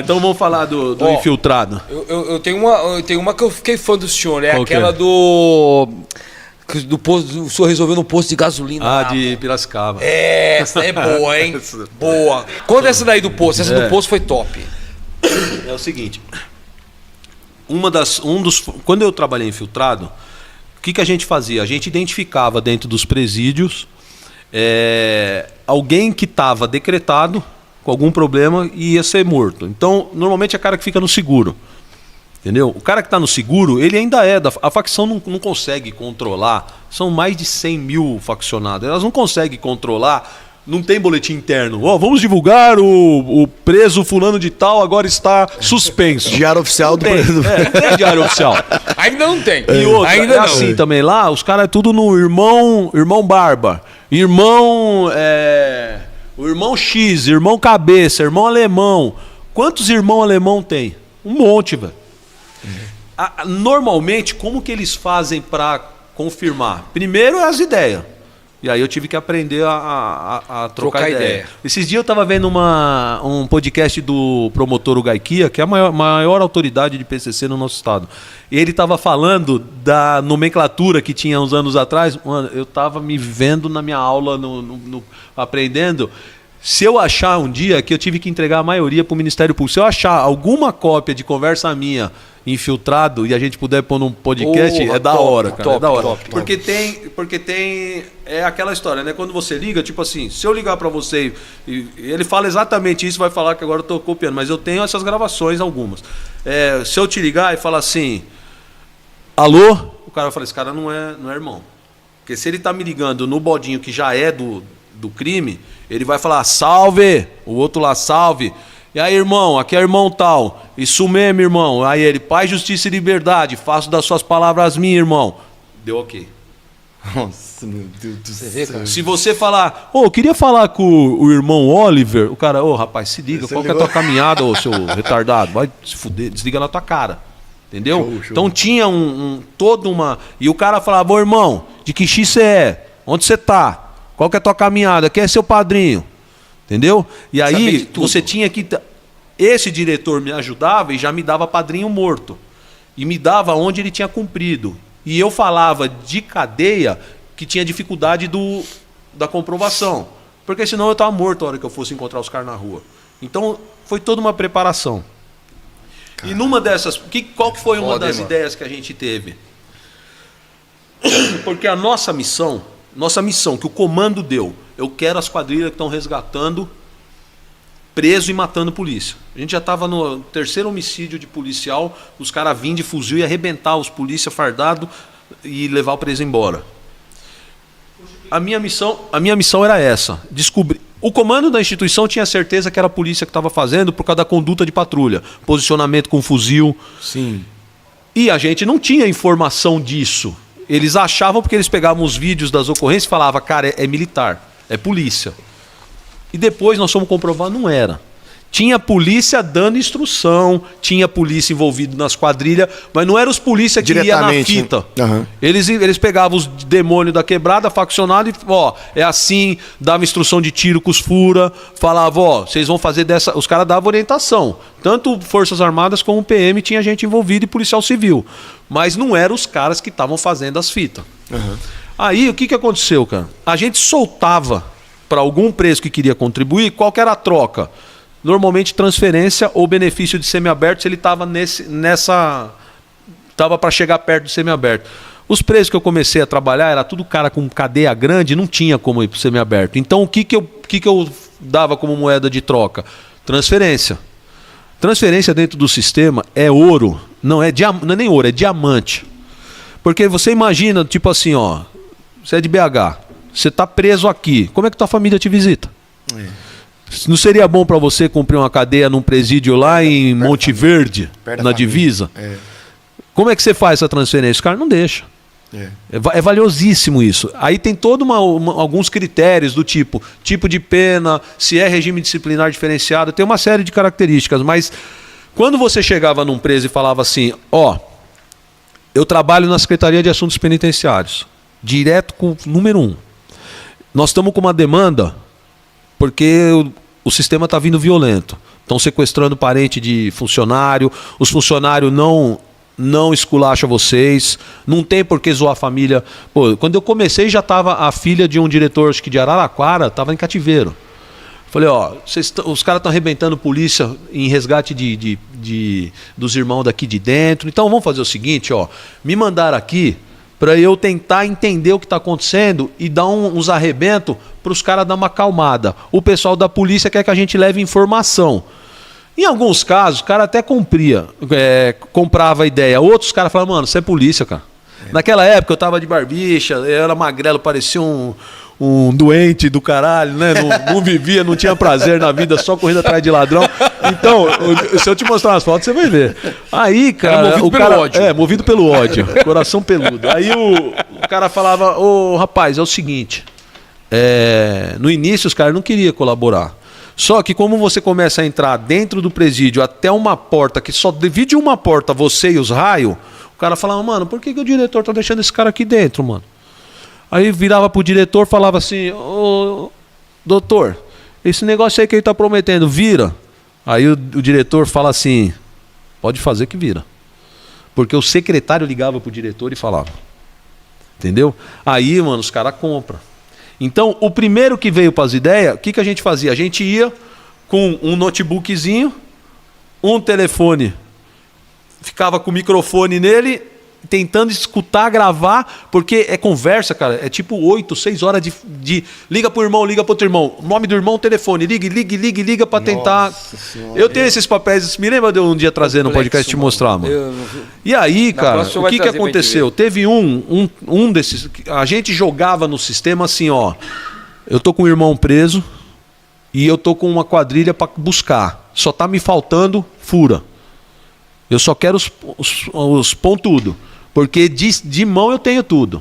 Então vamos falar do infiltrado. Eu tenho uma que eu fiquei fã do senhor, é Qual aquela que é? do posto, o senhor resolveu no posto de gasolina. De Piracicaba. Essa é boa, hein? Boa. Quando essa daí do posto? Essa do posto foi top. É o seguinte, quando eu trabalhei infiltrado, o que a gente fazia? A gente identificava dentro dos presídios alguém que estava decretado com algum problema e ia ser morto. Então, normalmente é cara que fica no seguro. Entendeu? O cara que está no seguro, ele ainda a facção não consegue controlar. São mais de 100 mil faccionados. Elas não conseguem controlar. Não tem boletim interno. Vamos divulgar o preso fulano de tal agora está suspenso. Diário oficial do preso. Não tem diário oficial. Ainda não tem. E outra, ainda não. assim também lá, os caras é tudo no irmão barba. O irmão X, irmão cabeça, irmão alemão. Quantos irmãos alemão tem? Um monte, velho. Normalmente, como que eles fazem para confirmar? Primeiro é as ideias. E aí eu tive que aprender a trocar ideia. Esses dias eu estava vendo um podcast do promotor Ugaikia, que é a maior autoridade de PCC no nosso estado. E ele estava falando da nomenclatura que tinha uns anos atrás. Mano, eu estava me vendo na minha aula, aprendendo. Se eu achar um dia que eu tive que entregar a maioria para o Ministério Público, se eu achar alguma cópia de conversa minha infiltrado e a gente puder pôr num podcast, é da hora, cara. É da hora. Porque tem aquela história, né? Quando você liga, tipo assim, se eu ligar para você e ele fala exatamente isso, vai falar que agora eu tô copiando, mas eu tenho essas gravações, algumas. Se eu te ligar e falar assim, alô, o cara vai falar, esse cara não é irmão. Porque se ele tá me ligando no bodinho que já é do crime, ele vai falar, salve, o outro lá, salve. E aí, irmão, aqui é irmão tal. Isso mesmo, irmão. Aí ele, paz, justiça e liberdade. Faço das suas palavras minhas, irmão. Deu ok. Nossa, meu Deus do céu. Se você falar, eu queria falar com o irmão Oliver, o cara, rapaz, se liga, qual que é a tua caminhada, seu retardado? Vai se fuder, desliga na tua cara. Entendeu? Show. Então tinha toda uma... E o cara falava, irmão, de que X você é? Onde você tá? Qual que é a tua caminhada? Quem é seu padrinho? Entendeu? E aí você tinha que... Esse diretor me ajudava e já me dava padrinho morto. E me dava onde ele tinha cumprido. E eu falava de cadeia que tinha dificuldade da comprovação. Porque senão eu estava morto a hora que eu fosse encontrar os caras na rua. Então foi toda uma preparação. Caramba. E numa dessas... Qual que foi uma das ideias que a gente teve? Porque a nossa missão que o comando deu, eu quero as quadrilhas que estão resgatando preso e matando polícia. A gente já estava no terceiro homicídio de policial, os caras vinham de fuzil e arrebentar os polícia fardados e levar o preso embora. A minha missão era essa, descobrir. O comando da instituição tinha certeza que era a polícia que estava fazendo por causa da conduta de patrulha, posicionamento com fuzil. Sim. E a gente não tinha informação disso. Eles achavam porque eles pegavam os vídeos das ocorrências e falavam, cara, é militar, é polícia. E depois nós fomos comprovar, não era. Tinha polícia dando instrução, tinha polícia envolvida nas quadrilhas, mas não eram os polícia que iam na fita. Uhum. Eles pegavam os demônios da quebrada, faccionado, e é assim, dava instrução de tiro com os fura, falava, vocês vão fazer dessa... Os caras davam orientação. Tanto Forças Armadas como o PM tinha gente envolvida e policial civil. Mas não eram os caras que estavam fazendo as fitas. Uhum. Aí, o que aconteceu, cara? A gente soltava para algum preso que queria contribuir, qual que era a troca? Normalmente transferência ou benefício de semiaberto se ele estava estava para chegar perto do semiaberto. Os presos que eu comecei a trabalhar era tudo cara com cadeia grande, não tinha como ir para o semiaberto. Então o que eu dava como moeda de troca? Transferência. Transferência dentro do sistema é ouro, não é nem ouro, é diamante. Porque você imagina, tipo assim, você é de BH, você está preso aqui, como é que tua família te visita? Não seria bom para você cumprir uma cadeia num presídio lá em Monte Verde, na divisa? Como é que você faz essa transferência? O cara não deixa. É valiosíssimo isso. Aí tem alguns critérios do tipo de pena, se é regime disciplinar diferenciado, tem uma série de características, mas quando você chegava num preso e falava assim, eu trabalho na Secretaria de Assuntos Penitenciários, direto com o número 1. Nós estamos com uma demanda porque o sistema está vindo violento. Estão sequestrando parente de funcionário, os funcionários não esculacham vocês, não tem por que zoar a família. Pô, quando eu comecei já estava a filha de um diretor, acho que de Araraquara, estava em cativeiro. Falei, ó, os caras estão arrebentando polícia em resgate dos irmãos daqui de dentro, então vamos fazer o seguinte, ó, me mandaram aqui para eu tentar entender o que está acontecendo e dar uns arrebentos para os caras dar uma acalmada. O pessoal da polícia quer que a gente leve informação. Em alguns casos, o cara até comprava a ideia. Outros caras falavam, mano, você é polícia, cara. Naquela época eu tava de barbicha, eu era magrelo, parecia um doente do caralho, né? Não vivia, não tinha prazer na vida, só correndo atrás de ladrão. Então, se eu te mostrar umas fotos, você vai ver. Aí, cara, movido pelo ódio, coração peludo. Aí o cara falava, ô rapaz, é o seguinte, no início os caras não queriam colaborar. Só que como você começa a entrar dentro do presídio até uma porta que só divide uma porta, você e os raios, o cara falava, mano, por que o diretor tá deixando esse cara aqui dentro, mano? Aí virava pro diretor, falava assim, ô, doutor, esse negócio aí que ele tá prometendo, vira? Aí o diretor fala assim, pode fazer que vira. Porque o secretário ligava pro diretor e falava. Entendeu? Aí, mano, os caras compram. Então, o primeiro que veio para as ideias, o que a gente fazia? A gente ia com um notebookzinho, um telefone, ficava com o microfone nele, tentando escutar, gravar, porque é conversa, cara, é tipo 8, 6 horas de liga pro irmão, liga pro outro irmão, nome do irmão, telefone, liga para tentar. Eu tenho esses papéis, me lembra de um dia trazer no podcast te mostrar, mano. E aí, cara, o que aconteceu? Teve um desses, a gente jogava no sistema assim, ó, eu tô com um irmão preso e eu tô com uma quadrilha para buscar, só tá me faltando fura. Eu só quero os pontudo. Porque de mão eu tenho tudo.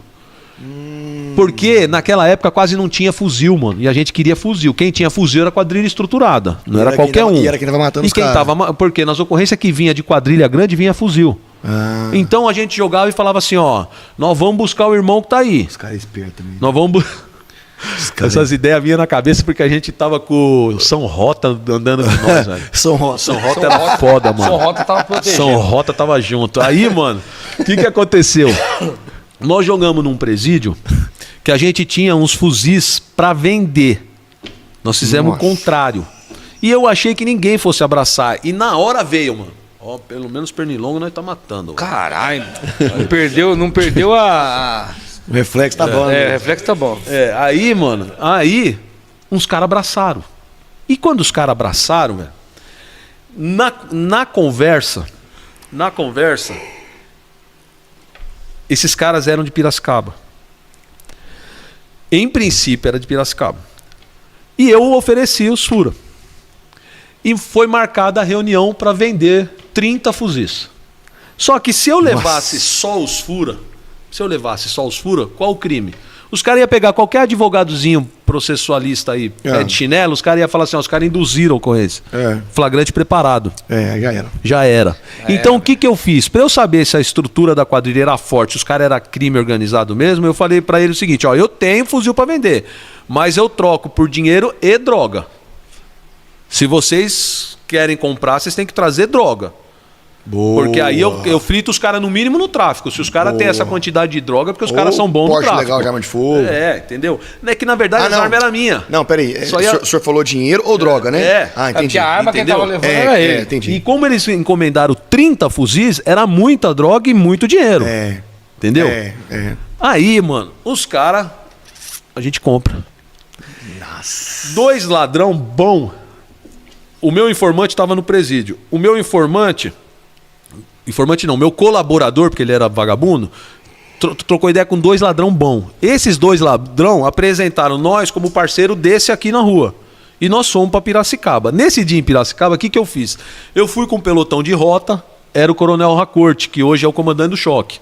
Porque naquela época quase não tinha fuzil, mano. E a gente queria fuzil. Quem tinha fuzil era quadrilha estruturada. Não era qualquer um. E era quem tava matando os caras. Porque nas ocorrências que vinha de quadrilha grande, vinha fuzil. Então a gente jogava e falava assim, ó, nós vamos buscar o irmão que tá aí. Os caras espertos também. Nós vamos... Essas ideias vinham na cabeça porque a gente tava com o São Rota andando com nós, velho. São Rota era foda, mano. São Rota tava protegendo. São Rota tava junto. Aí, mano, o que aconteceu? Nós jogamos num presídio que a gente tinha uns fuzis pra vender. Nós fizemos o contrário. E eu achei que ninguém fosse abraçar. E na hora veio, mano. Ó, pelo menos pernilongo nós tá matando. Caralho. Não perdeu a... O reflexo tá bom. O reflexo tá bom. Aí, mano, uns caras abraçaram. E quando os caras abraçaram, velho, na conversa, esses caras eram de Piracicaba. Em princípio era de Piracicaba. E eu ofereci os fura. E foi marcada a reunião para vender 30 fuzis. Só que se eu levasse só os fura, qual o crime? Os caras iam pegar qualquer advogadozinho processualista aí, pé de chinelo, os caras iam falar assim, ó, os caras induziram com esse. Flagrante preparado. Já era. Então o que eu fiz? Para eu saber se a estrutura da quadrilha era forte, os caras eram crime organizado mesmo, eu falei para ele o seguinte, ó, eu tenho fuzil para vender, mas eu troco por dinheiro e droga. Se vocês querem comprar, vocês têm que trazer droga. Boa. Porque aí eu frito os caras no mínimo no tráfico. Se os caras têm essa quantidade de droga, porque os caras são bons no tráfico. Legal de arma de fogo. Entendeu? É que na verdade a arma era minha. Não, peraí. O senhor falou dinheiro ou droga, né? Entendi. Porque a arma que tava levando era ele. Entendi. E como eles encomendaram 30 fuzis, era muita droga e muito dinheiro. Entendeu? Aí, mano, os caras, a gente compra. Nossa. 2 ladrão bom. O meu informante estava no presídio. O meu informante não, meu colaborador, porque ele era vagabundo, trocou ideia com 2 ladrão bom. Esses 2 ladrão apresentaram nós como parceiro desse aqui na rua. E nós fomos para Piracicaba. Nesse dia em Piracicaba, o que eu fiz? Eu fui com um pelotão de rota, era o Coronel Racorte, que hoje é o comandante do choque.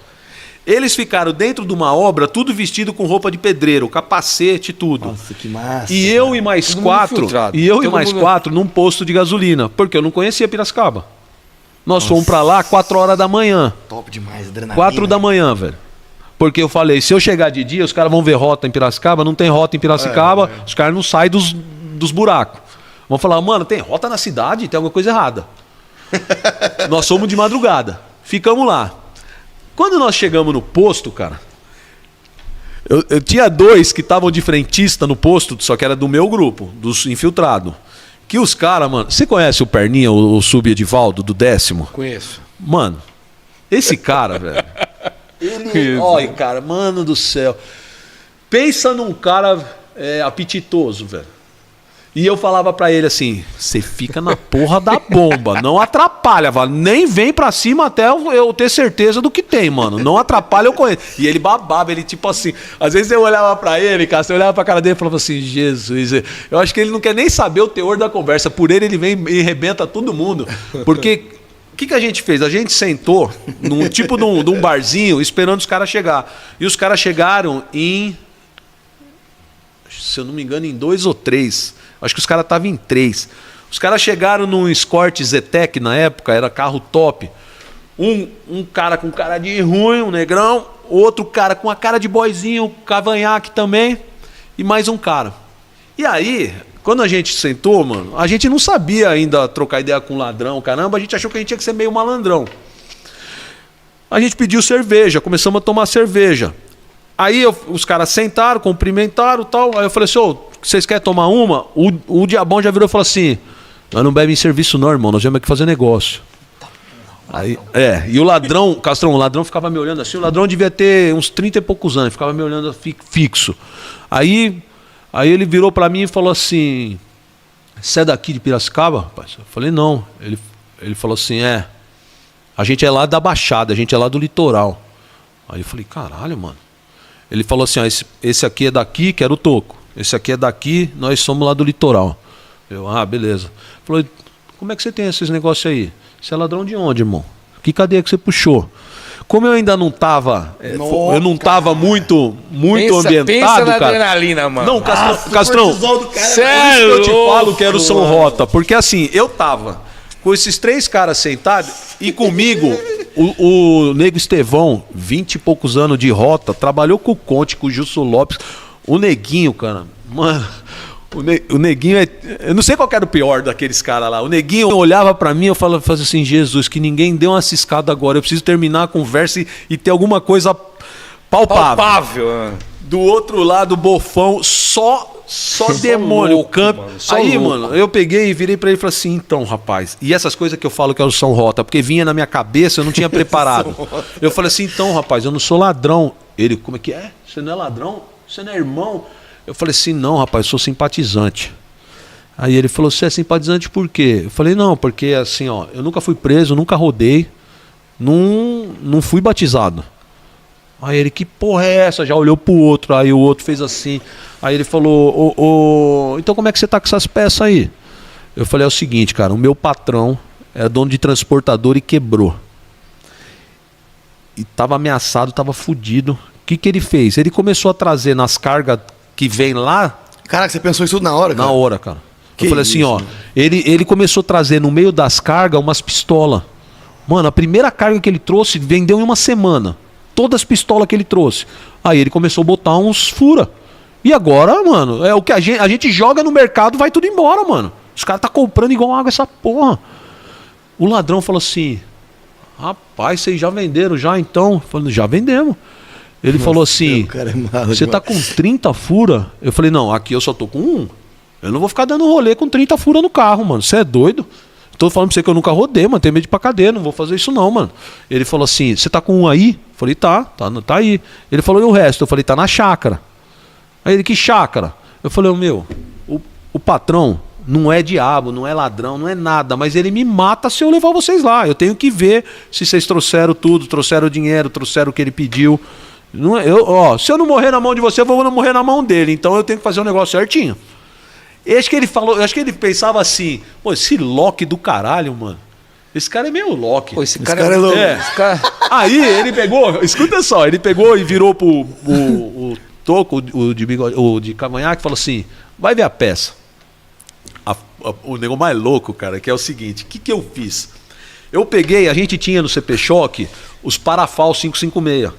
Eles ficaram dentro de uma obra, tudo vestido com roupa de pedreiro, capacete, tudo. Nossa, que massa. E eu e mais 4, num posto de gasolina, porque eu não conhecia Piracicaba. Nós fomos pra lá 4 horas da manhã. Top demais, adrenalina. 4 da manhã, velho. Porque eu falei, se eu chegar de dia, os caras vão ver rota em Piracicaba. Não tem rota em Piracicaba, os caras não saem dos buracos. Vamos falar, mano, tem rota na cidade, tem alguma coisa errada. Nós fomos de madrugada. Ficamos lá. Quando nós chegamos no posto, cara, eu tinha 2 que estavam de frentista no posto, só que era do meu grupo, dos infiltrados. Que os caras, mano... Você conhece o Perninha, o Sub-Edivaldo, do 10º? Conheço. Mano, esse cara, velho... Olha, cara, mano do céu. Pensa num cara apetitoso, velho. E eu falava pra ele assim, você fica na porra da bomba, não atrapalha, velho. Nem vem pra cima até eu ter certeza do que tem, mano. Não atrapalha, eu conheço. E ele babava, ele tipo assim, às vezes eu olhava pra ele, cara, você olhava pra cara dele e falava assim, Jesus, eu acho que ele não quer nem saber o teor da conversa. Por ele vem e arrebenta todo mundo. Porque, o que a gente fez? A gente sentou num tipo de um barzinho esperando os caras chegar. E os caras chegaram se eu não me engano, em 2 ou 3. Acho que os caras estavam em 3. Os caras chegaram num Escort Zetec na época, era carro top. Um cara com cara de ruim, um negrão. Outro cara com a cara de boizinho, cavanhaque também. E mais um cara. E aí, quando a gente sentou, mano, a gente não sabia ainda trocar ideia com ladrão, caramba. A gente achou que a gente tinha que ser meio malandrão. A gente pediu cerveja, começamos a tomar cerveja. Aí os caras sentaram, cumprimentaram e tal. Aí eu falei assim, vocês querem tomar uma? O diabão já virou e falou assim, nós não bebemos em serviço não, irmão, nós viemos aqui fazer negócio. Aí, e o ladrão, Castrão, o ladrão ficava me olhando assim, o ladrão devia ter uns 30 e poucos anos, ficava me olhando fixo. Aí ele virou pra mim e falou assim, você é daqui de Piracicaba, rapaz? Eu falei, não. Ele falou assim, a gente é lá da Baixada, a gente é lá do litoral. Aí eu falei, caralho, mano. Ele falou assim, esse aqui é daqui, que era o Toco. Esse aqui é daqui, nós somos lá do litoral. Eu, beleza. Falou, como é que você tem esses negócios aí? Você é ladrão de onde, irmão? Que cadeia que você puxou? Como eu ainda não tava, muito ambientado, pensa na cara. adrenalina, mano. Não, Castrão, sério, eu te falo que era o São Rota, porque assim, eu tava com esses 3 caras sentados e comigo o Nego Estevão, 20 e poucos anos de rota, trabalhou com o Conte, com o Gilson Lopes. O Neguinho, cara, mano, o Neguinho eu não sei qual era o pior daqueles caras lá. O Neguinho olhava pra mim, eu falava assim, Jesus, que ninguém dê uma ciscada agora, eu preciso terminar a conversa e ter alguma coisa palpável. Do outro lado, o Bofão, só demônio, louco, o campo. Aí, mano, eu peguei e virei pra ele e falei assim, então, rapaz, e essas coisas que eu falo que é o São Rota, porque vinha na minha cabeça, eu não tinha preparado. Eu falei assim, então, rapaz, eu não sou ladrão. Ele, como é que é? Você não é ladrão? Você não é irmão? Eu falei assim, não, rapaz, eu sou simpatizante. Aí ele falou, você é simpatizante por quê? Eu falei, não, porque assim, eu nunca fui preso, nunca rodei, não fui batizado. Aí ele, que porra é essa? Já olhou pro outro, aí o outro fez assim. Aí ele falou, então como é que você tá com essas peças aí? Eu falei, é o seguinte, cara, o meu patrão era dono de transportador e quebrou. E tava ameaçado, tava fudido. O que ele fez? Ele começou a trazer nas cargas que vem lá. Caraca, você pensou isso tudo na hora, cara? Na hora, cara. Eu falei assim, ele começou a trazer no meio das cargas umas pistolas. Mano, a primeira carga que ele trouxe vendeu em uma semana. Todas as pistolas que ele trouxe. Aí ele começou a botar uns fura. E agora, mano, é o que a gente joga no mercado, vai tudo embora, mano. Os caras tá comprando igual água essa porra. O ladrão falou assim, rapaz, vocês já venderam já então? Eu falei, já vendemos. Ele falou assim, você tá com 30 fura? Eu falei, não, aqui eu só tô com 1. Eu não vou ficar dando rolê com 30 fura no carro, mano. Você é doido? Tô falando pra você que eu nunca rodei, mano. Tenho medo de ir pra cadeia, não vou fazer isso não, mano. Ele falou assim, você tá com 1 aí? Eu falei, tá aí. Ele falou, e o resto? Eu falei, tá na chácara. Aí ele, que chácara? Eu falei, o patrão não é diabo, não é ladrão, não é nada, mas ele me mata se eu levar vocês lá. Eu tenho que ver se vocês trouxeram tudo, trouxeram o dinheiro, trouxeram o que ele pediu. Não, se eu não morrer na mão de você, eu vou morrer na mão dele. Então eu tenho que fazer o negócio certinho. Acho que ele falou, acho que ele pensava assim, pô, esse Loki do caralho, mano. Esse cara é meio Loki. Pô, esse cara é louco. Aí ele pegou, escuta só, ele pegou e virou pro o Toco, o de bigode, o de cavanhaque, e falou assim, vai ver a peça. O negócio mais louco, cara, que é o seguinte, o que eu fiz? Eu peguei, a gente tinha no CP Choque os Parafal 556.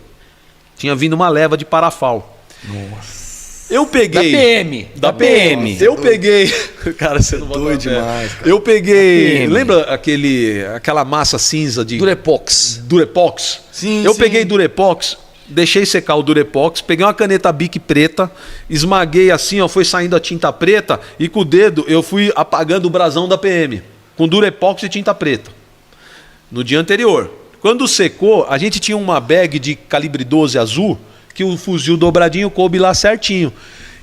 Tinha vindo uma leva de Parafal. Nossa. Eu peguei... Da PM. Eu peguei... Cara, você não doido demais, cara. Eu peguei... Lembra aquela massa cinza de... Durepox. Sim, eu peguei Durepox, deixei secar o Durepox, peguei uma caneta Bic preta, esmaguei assim, ó, foi saindo a tinta preta e com o dedo eu fui apagando o brasão da PM. Com Durepox e tinta preta. No dia anterior. Quando secou, a gente tinha uma bag de calibre 12 azul, que o fuzil dobradinho coube lá certinho.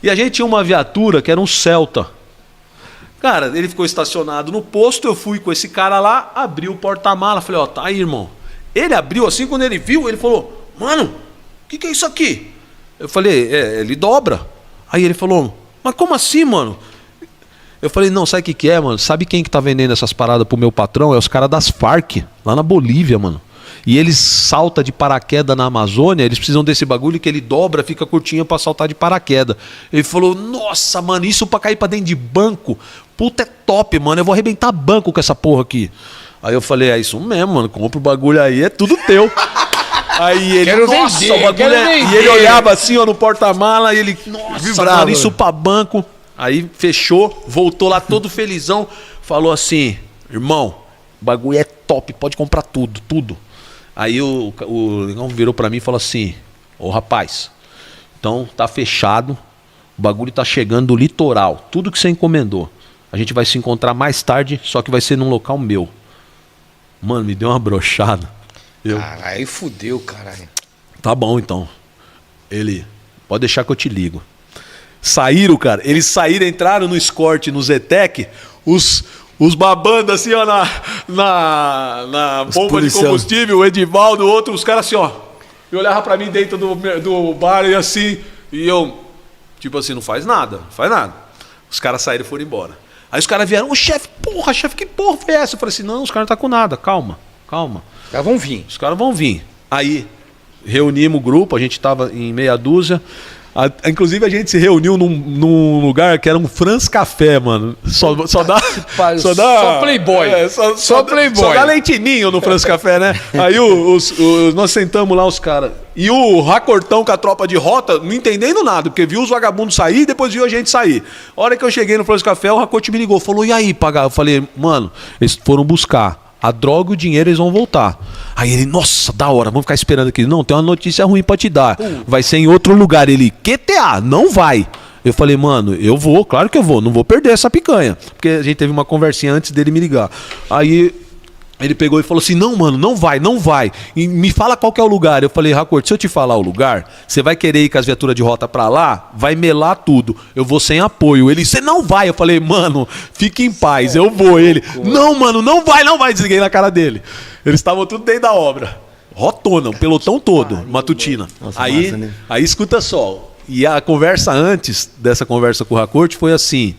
E a gente tinha uma viatura que era um Celta. Cara, ele ficou estacionado no posto, eu fui com esse cara lá, abri o porta-mala, falei, ó, tá aí, irmão. Ele abriu assim, quando ele viu, ele falou, mano, o que é isso aqui? Eu falei, ele dobra. Aí ele falou, mas como assim, mano? Eu falei, não, sabe o que é, mano? Sabe quem que tá vendendo essas paradas pro meu patrão? É os caras das Farc, lá na Bolívia, mano. E eles saltam de paraquedas na Amazônia, eles precisam desse bagulho que ele dobra, fica curtinho pra saltar de paraquedas. Ele falou, nossa, mano, isso pra cair pra dentro de banco, puta, é top, mano, eu vou arrebentar banco com essa porra aqui. Aí eu falei, é isso mesmo, mano, compra o bagulho aí, é tudo teu. Aí ele, nossa, o bagulho E ele olhava assim, ó, no porta-mala, e ele, nossa, vibrava, mano, isso pra banco. Aí fechou, voltou lá todo felizão, falou assim, irmão, o bagulho é top, pode comprar tudo, tudo. Aí o negão virou pra mim e falou assim, ô rapaz, então tá fechado, o bagulho tá chegando do litoral, tudo que você encomendou. A gente vai se encontrar mais tarde, só que vai ser num local meu. Mano, me deu uma brochada. Caralho, fudeu, caralho. Tá bom, então. Ele, pode deixar que eu te ligo. Saíram, cara. Eles saíram, entraram no Escort, no Zetec, os babando assim, ó, na bomba de combustível, o Edivaldo, o outro, os caras assim, ó. E olhava pra mim dentro do bar e assim, e eu, tipo assim, não faz nada. Os caras saíram e foram embora. Aí os caras vieram, ô chefe, que porra foi essa? Eu falei assim, não, os caras não tá com nada, calma. Os caras vão vir. Os caras vão vir. Aí, reunimos o grupo, a gente tava em meia dúzia. Inclusive a gente se reuniu num lugar que era um Franz Café, mano. Só playboy. Só playboy. Só dá leitinho no Franz Café, né? Aí nós sentamos lá, os caras. E o Racortão com a tropa de rota, não entendendo nada, porque viu os vagabundos sair e depois viu a gente sair. A hora que eu cheguei no Franz Café, o Racorte me ligou, falou, e aí, pagar? Eu falei, mano, eles foram buscar a droga e o dinheiro, eles vão voltar. Aí ele, nossa, da hora, vamos ficar esperando aqui. Não, tem uma notícia ruim pra te dar. Vai ser em outro lugar. Ele, QTA, não vai. Eu falei, mano, eu vou, claro que eu vou. Não vou perder essa picanha. Porque a gente teve uma conversinha antes dele me ligar. Aí ele pegou e falou assim, não, mano, não vai. E me fala qual que é o lugar. Eu falei, Racorte, se eu te falar o lugar, você vai querer ir com as viaturas de rota pra lá, vai melar tudo. Eu vou sem apoio. Ele, você não vai. Eu falei, mano, fique em paz, eu vou. Ele, não, mano, não vai. Desliguei na cara dele. Eles estavam tudo dentro da obra. Rotona, o pelotão todo, matutina. Nossa, aí, massa, né? Aí escuta só. E a conversa antes dessa conversa com o Racorte foi assim,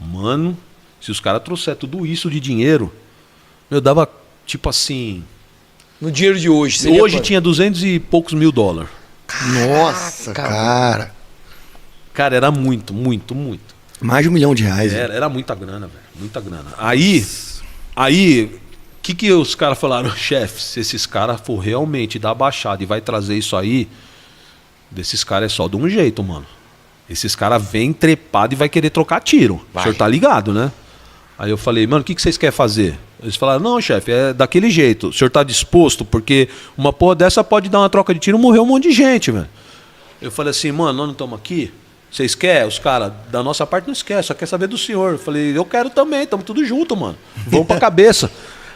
mano, se os caras trouxerem tudo isso de dinheiro, eu dava tipo assim... No dinheiro de hoje. Hoje tinha 200 e poucos mil dólares. Nossa, cara. Cara, era muito. Mais de R$1 milhão. Era muita grana, velho. Muita grana. Aí o que os caras falaram? Chefe, se esses caras for realmente dar baixada e vai trazer isso aí, desses caras é só de um jeito, mano. Esses caras vêm trepado e vai querer trocar tiro. O senhor tá ligado, né? Aí eu falei, mano, o que vocês querem fazer? Eles falaram, não, chefe, é daquele jeito. O senhor tá disposto? Porque uma porra dessa pode dar uma troca de tiro e morrer um monte de gente, velho. Eu falei assim, mano, nós não estamos aqui? Vocês querem? Os caras, da nossa parte não esquece, só quer saber do senhor. Eu falei, eu quero também, estamos tudo junto, mano. Vamos pra cabeça.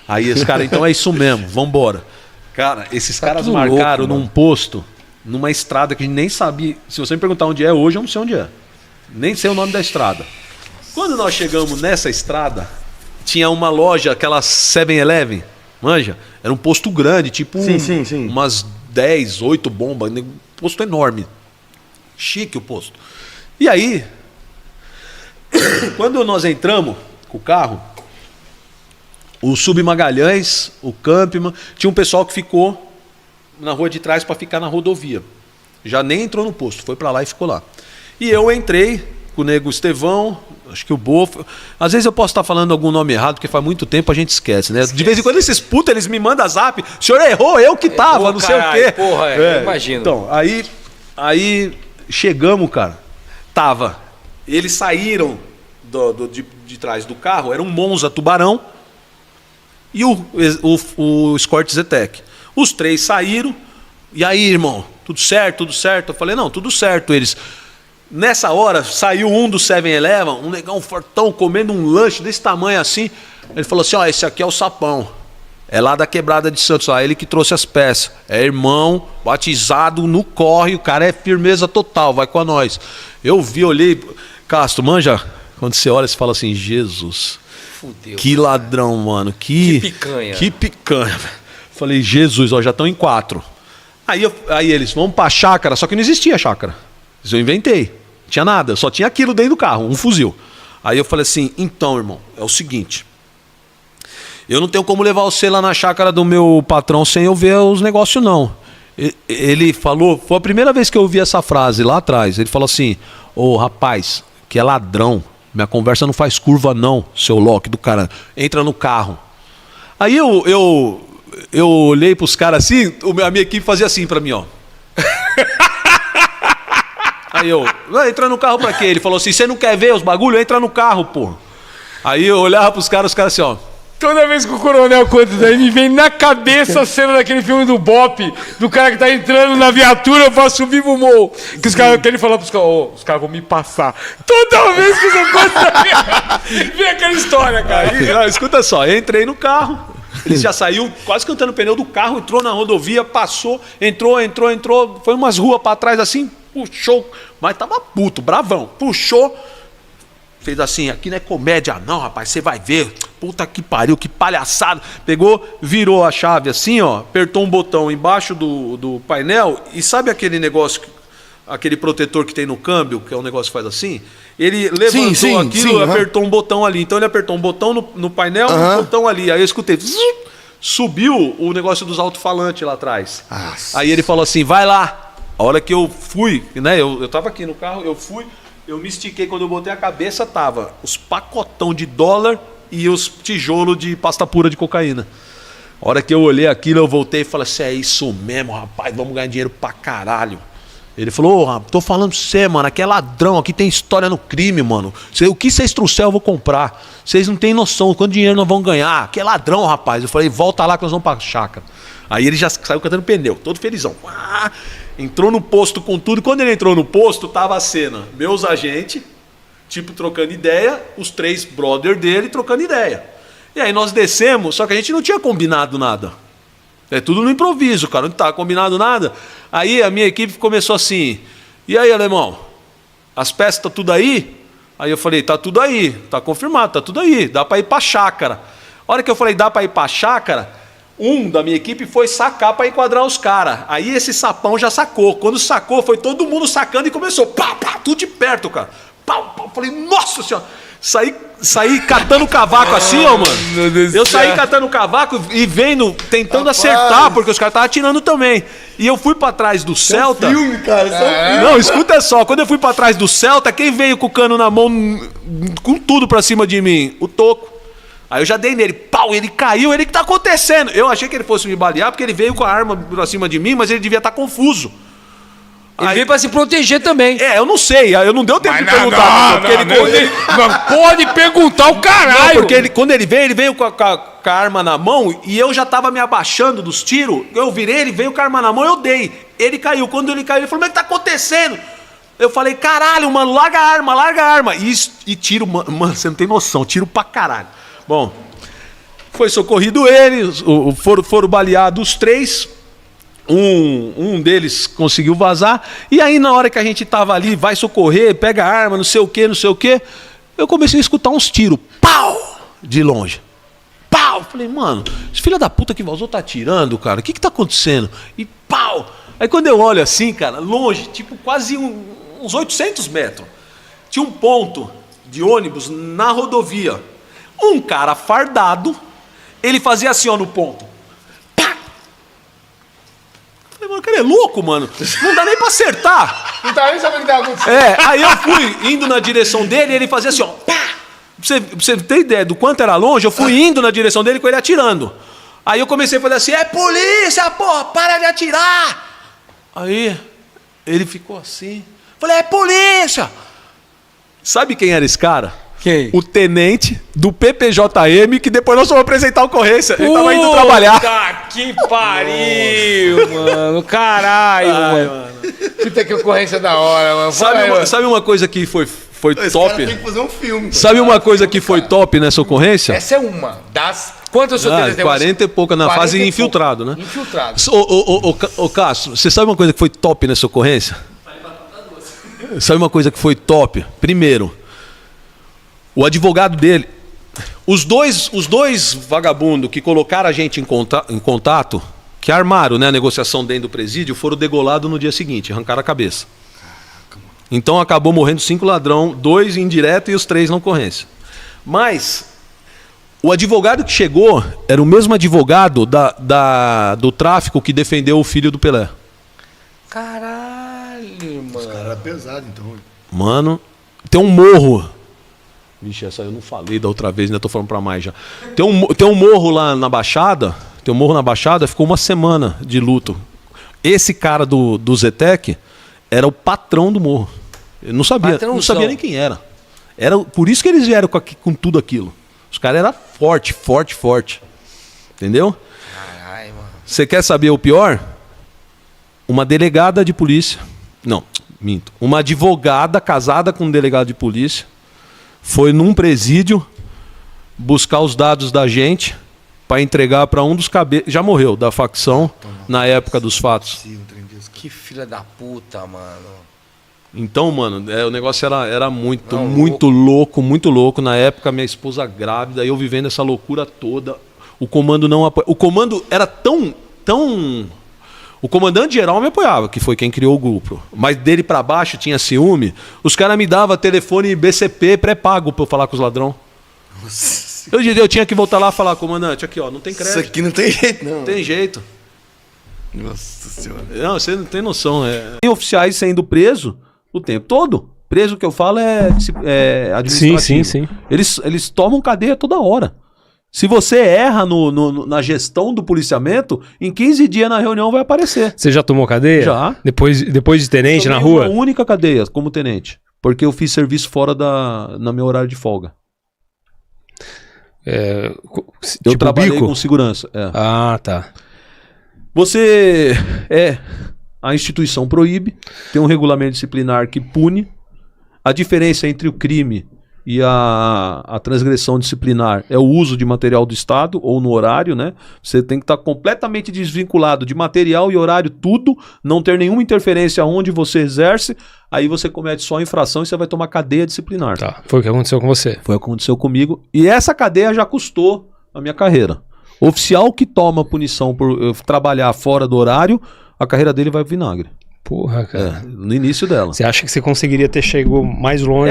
Aí esse cara, então é isso mesmo, vambora. Cara, esses caras marcaram louco, num posto, numa estrada que a gente nem sabia. Se você me perguntar onde é hoje, eu não sei onde é. Nem sei o nome da estrada. Quando nós chegamos nessa estrada, tinha uma loja, aquela 7-Eleven, manja? Era um posto grande, tipo sim. umas 10, 8 bombas, um posto enorme. Chique o posto. E aí, quando nós entramos com o carro, o Submagalhães, o Campman, tinha um pessoal que ficou na rua de trás para ficar na rodovia. Já nem entrou no posto, foi para lá e ficou lá. E eu entrei com o nego Estevão, acho que o Bofo. Às vezes eu posso estar falando algum nome errado, porque faz muito tempo a gente esquece, né? De vez em quando esses putos, eles me mandam zap. O senhor errou, eu que tava, não sei o quê. Porra, eu imagino. Então, aí chegamos, cara. Eles saíram de trás do carro, era um Monza Tubarão e o Escort Zetec. Os 3 saíram, e aí, irmão, tudo certo, tudo certo? Eu falei, não, tudo certo. Eles... Nessa hora, saiu um do 7-Eleven, um negão fortão, comendo um lanche desse tamanho assim. Ele falou assim, ó, esse aqui é o Sapão. É lá da Quebrada de Santos, ó, ele que trouxe as peças. É irmão, batizado no corre, o cara é firmeza total, vai com nós. Eu vi, olhei... Castro, manja, quando você olha, você fala assim, Jesus, fudeu, que cara. Ladrão, mano, que picanha. Que picanha. Falei, Jesus, ó, já estão em 4. Aí eles, vamos pra chácara, só que não existia chácara. Eu inventei, não tinha nada, só tinha aquilo dentro do carro, um fuzil. Aí eu falei assim, então, irmão, é o seguinte, eu não tenho como levar você lá na chácara do meu patrão sem eu ver os negócios, não. Ele falou, foi a primeira vez que eu ouvi essa frase lá atrás, ele falou assim, ô rapaz, que é ladrão, minha conversa não faz curva não, seu Loki do cara, entra no carro. Aí eu olhei pros caras assim, a minha equipe fazia assim pra mim, ó. Aí eu, entra no carro pra quê? Ele falou assim, você não quer ver os bagulho? Entra no carro, pô. Aí eu olhava pros caras, os caras assim, ó. Toda vez que o coronel conta isso aí, me vem na cabeça a cena daquele filme do Bop, do cara que tá entrando na viatura pra subir pro morro. Que os caras, que ele falou pros caras, os caras vão me passar. Toda vez que você conta, vem aquela história, cara. Aí, não, escuta só, eu entrei no carro, ele já saiu quase cantando o pneu do carro, entrou na rodovia, passou, entrou, foi umas ruas pra trás assim, puxou, mas tava puto, bravão, puxou, fez assim, aqui não é comédia não, rapaz, você vai ver, puta que pariu, que palhaçada, pegou, virou a chave assim, ó, apertou um botão embaixo do painel, e sabe aquele negócio, aquele protetor que tem no câmbio, que é um negócio que faz assim, ele levantou aquilo, apertou um botão ali, então ele apertou um botão no painel, um botão ali, aí eu escutei, subiu o negócio dos alto-falantes lá atrás, aí ele falou assim, vai lá. A hora que eu fui, né, eu tava aqui no carro, eu me estiquei, quando eu botei a cabeça, tava os pacotão de dólar e os tijolos de pasta pura de cocaína. A hora que eu olhei aquilo, eu voltei e falei assim, é isso mesmo, rapaz, vamos ganhar dinheiro pra caralho. Ele falou, tô falando pra você, mano, aqui é ladrão, aqui tem história no crime, mano. O que vocês trouxeram eu vou comprar. Vocês não têm noção quanto dinheiro nós vamos ganhar. Aqui é ladrão, rapaz. Eu falei, volta lá que nós vamos pra chácara. Aí ele já saiu cantando pneu, todo felizão. Entrou no posto com tudo. Quando ele entrou no posto, tava a cena. Meus agentes, tipo, trocando ideia. Os 3 brother dele trocando ideia. E aí nós descemos, só que a gente não tinha combinado nada. É tudo no improviso, cara. Não tava combinado nada. Aí a minha equipe começou assim. E aí, alemão? As peças tá tudo aí? Aí eu falei, tá tudo aí. Tá confirmado, tá tudo aí. Dá pra ir pra chácara. A hora que eu falei, dá pra ir pra chácara, um da minha equipe foi sacar para enquadrar os caras. Aí esse sapão já sacou. Quando sacou, foi todo mundo sacando e começou. Pá, pá, tudo de perto, cara. Pá, pá. Falei, nossa senhora. Saí catando cavaco assim, ó, mano. Eu saí catando cavaco e vendo, tentando acertar, porque os caras estavam atirando também. E eu fui para trás do Celta. Filme, cara, não, escuta só. Quando eu fui para trás do Celta, quem veio com o cano na mão, com tudo para cima de mim? O Toco. Aí eu já dei nele, pau, ele caiu, ele, que tá acontecendo? Eu achei que ele fosse me balear, porque ele veio com a arma pra cima de mim, mas ele devia estar confuso. Ele veio pra se proteger também. Eu não sei, eu não deu tempo de perguntar. Não pode perguntar o caralho. Não, porque quando ele veio com a arma na mão, e eu já tava me abaixando dos tiros, eu virei, ele veio com a arma na mão, eu dei. Ele caiu, quando ele caiu, ele falou, mas o que tá acontecendo? Eu falei, caralho, mano, larga a arma. E tiro, mano, você não tem noção, tiro pra caralho. Bom, foi socorrido ele, foram baleados os 3, um deles conseguiu vazar, e aí na hora que a gente tava ali, vai socorrer, pega a arma, não sei o que, eu comecei a escutar uns tiros, pau, de longe, pau, falei, mano, esse filho da puta que vazou tá atirando, cara, o que tá acontecendo? E pau, aí quando eu olho assim, cara, longe, tipo quase uns 800 metros, tinha um ponto de ônibus na rodovia. Um cara fardado, ele fazia assim, ó, no ponto. Pá! Eu falei, mano, o cara é louco, mano. Não dá nem pra acertar. Não tá nem sabendo o que tá acontecendo. Aí eu fui indo na direção dele e ele fazia assim, ó. Pá! Pra você ter ideia do quanto era longe, eu fui indo na direção dele com ele atirando. Aí eu comecei a fazer assim, é polícia, porra, para de atirar. Aí ele ficou assim. Falei, é polícia. Sabe quem era esse cara? Quem? O tenente do PPJM, que depois nós vamos apresentar a ocorrência. Ele tava indo trabalhar. Tá que pariu, mano. Caralho, mano. Puta que ocorrência da hora, mano. Sabe uma coisa que foi Esse top? cara tem que fazer um filme. Sabe uma coisa que foi top nessa ocorrência? Essa é uma das... Quantas solteiras tem? 40 e pouca na fase infiltrado, né? Infiltrado. Ô Castro, você sabe uma coisa que foi top nessa ocorrência? Sabe uma coisa que foi top? Primeiro, o advogado dele... Os dois vagabundos que colocaram a gente em contato, que armaram, né, a negociação dentro do presídio, foram degolados no dia seguinte, arrancaram a cabeça. Então acabou morrendo 5 ladrão, 2 indireto e os 3 na ocorrência. Mas o advogado que chegou era o mesmo advogado do tráfico que defendeu o filho do Pelé. Caralho, mano. Os caras eram pesados, então. Mano, tem um morro. Vixe, essa eu não falei da outra vez, ainda tô falando pra mais já. Tem um morro lá na Baixada. Tem um morro na Baixada, ficou uma semana de luto. Esse cara do Zetec era o patrão do morro. Eu não sabia, não sabia nem quem era. Por isso que eles vieram com tudo aquilo. Os caras eram forte. Entendeu? Caralho, mano. Você quer saber o pior? Uma delegada de polícia. Não, minto. Uma advogada casada com um delegado de polícia foi num presídio buscar os dados da gente para entregar para um dos cabeças. Já morreu da facção na época dos fatos. Que filha da puta, mano. Então, mano, o negócio era muito louco. Na época, minha esposa grávida, eu vivendo essa loucura toda. O comando não apoiava. O comando era tão... O comandante geral me apoiava, que foi quem criou o grupo. Mas dele pra baixo tinha ciúme. Os caras me davam telefone BCP pré-pago pra eu falar com os ladrão. Eu tinha que voltar lá e falar, comandante, aqui ó, não tem crédito. Isso aqui não tem jeito, não. Não tem jeito. Nossa senhora. Não, você não tem noção. Tem oficiais sendo presos o tempo todo. Preso que eu falo é administrativo. Sim. Eles tomam cadeia toda hora. Se você erra na gestão do policiamento, em 15 dias na reunião vai aparecer. Você já tomou cadeia? Já. Depois de tenente na rua? Uma única cadeia como tenente. Porque eu fiz serviço fora no meu horário de folga. Eu trabalhei bico? com segurança. Ah, tá. A instituição proíbe, tem um regulamento disciplinar que pune. A diferença entre o crime e a transgressão disciplinar é o uso de material do Estado ou no horário, né? Você tem que estar completamente desvinculado de material e horário, tudo, não ter nenhuma interferência onde você exerce, aí você comete só infração e você vai tomar cadeia disciplinar. Tá, foi o que aconteceu com você. Foi o que aconteceu comigo. E essa cadeia já custou a minha carreira. Oficial que toma punição por trabalhar fora do horário, a carreira dele vai pro vinagre. Porra, cara. No início dela. Você acha que você conseguiria ter chegado mais longe?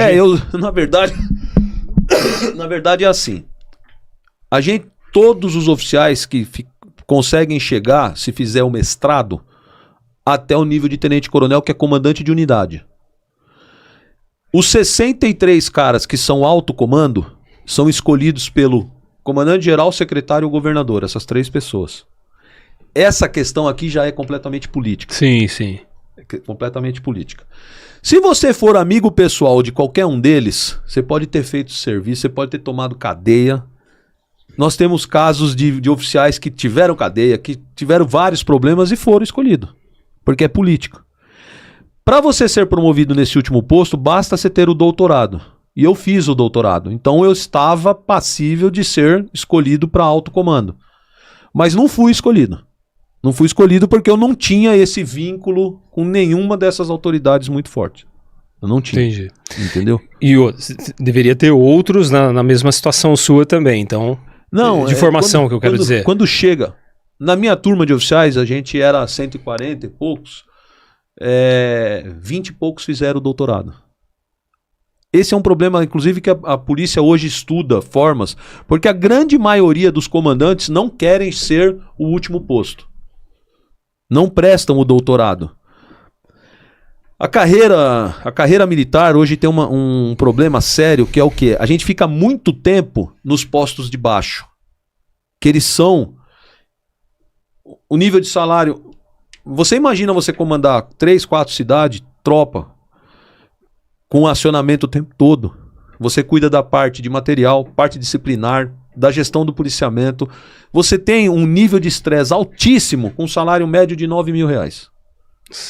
Na verdade é assim. Todos os oficiais que conseguem chegar, se fizer o mestrado, até o nível de tenente-coronel, que é comandante de unidade. Os 63 caras que são alto comando são escolhidos pelo comandante-geral, secretário e governador, essas 3 pessoas. Essa questão aqui já é completamente política. Sim. Completamente política. Se você for amigo pessoal de qualquer um deles, você pode ter feito serviço, você pode ter tomado cadeia. Nós temos casos de oficiais que tiveram cadeia, que tiveram vários problemas e foram escolhidos, porque é político. Para você ser promovido nesse último posto, basta você ter o doutorado. E eu fiz o doutorado, então eu estava passível de ser escolhido para alto comando. Mas não fui escolhido. Não fui escolhido porque eu não tinha esse vínculo com nenhuma dessas autoridades muito forte. Eu não tinha. Entendi. Entendeu? E deveria ter outros na mesma situação sua também, então... Não, de formação que eu quero dizer. Quando chega... Na minha turma de oficiais, a gente era 140 e poucos. 20 e poucos fizeram o doutorado. Esse é um problema, inclusive, que a polícia hoje estuda formas, porque a grande maioria dos comandantes não querem ser o último posto. Não prestam o doutorado. A carreira militar hoje tem um problema sério, que é o quê? A gente fica muito tempo nos postos de baixo. Que eles são... O nível de salário... Você imagina você comandar 3, 4 cidades, tropa, com acionamento o tempo todo. Você cuida da parte de material, parte disciplinar, da gestão do policiamento. Você tem um nível de estresse altíssimo com um salário médio de R$9 mil.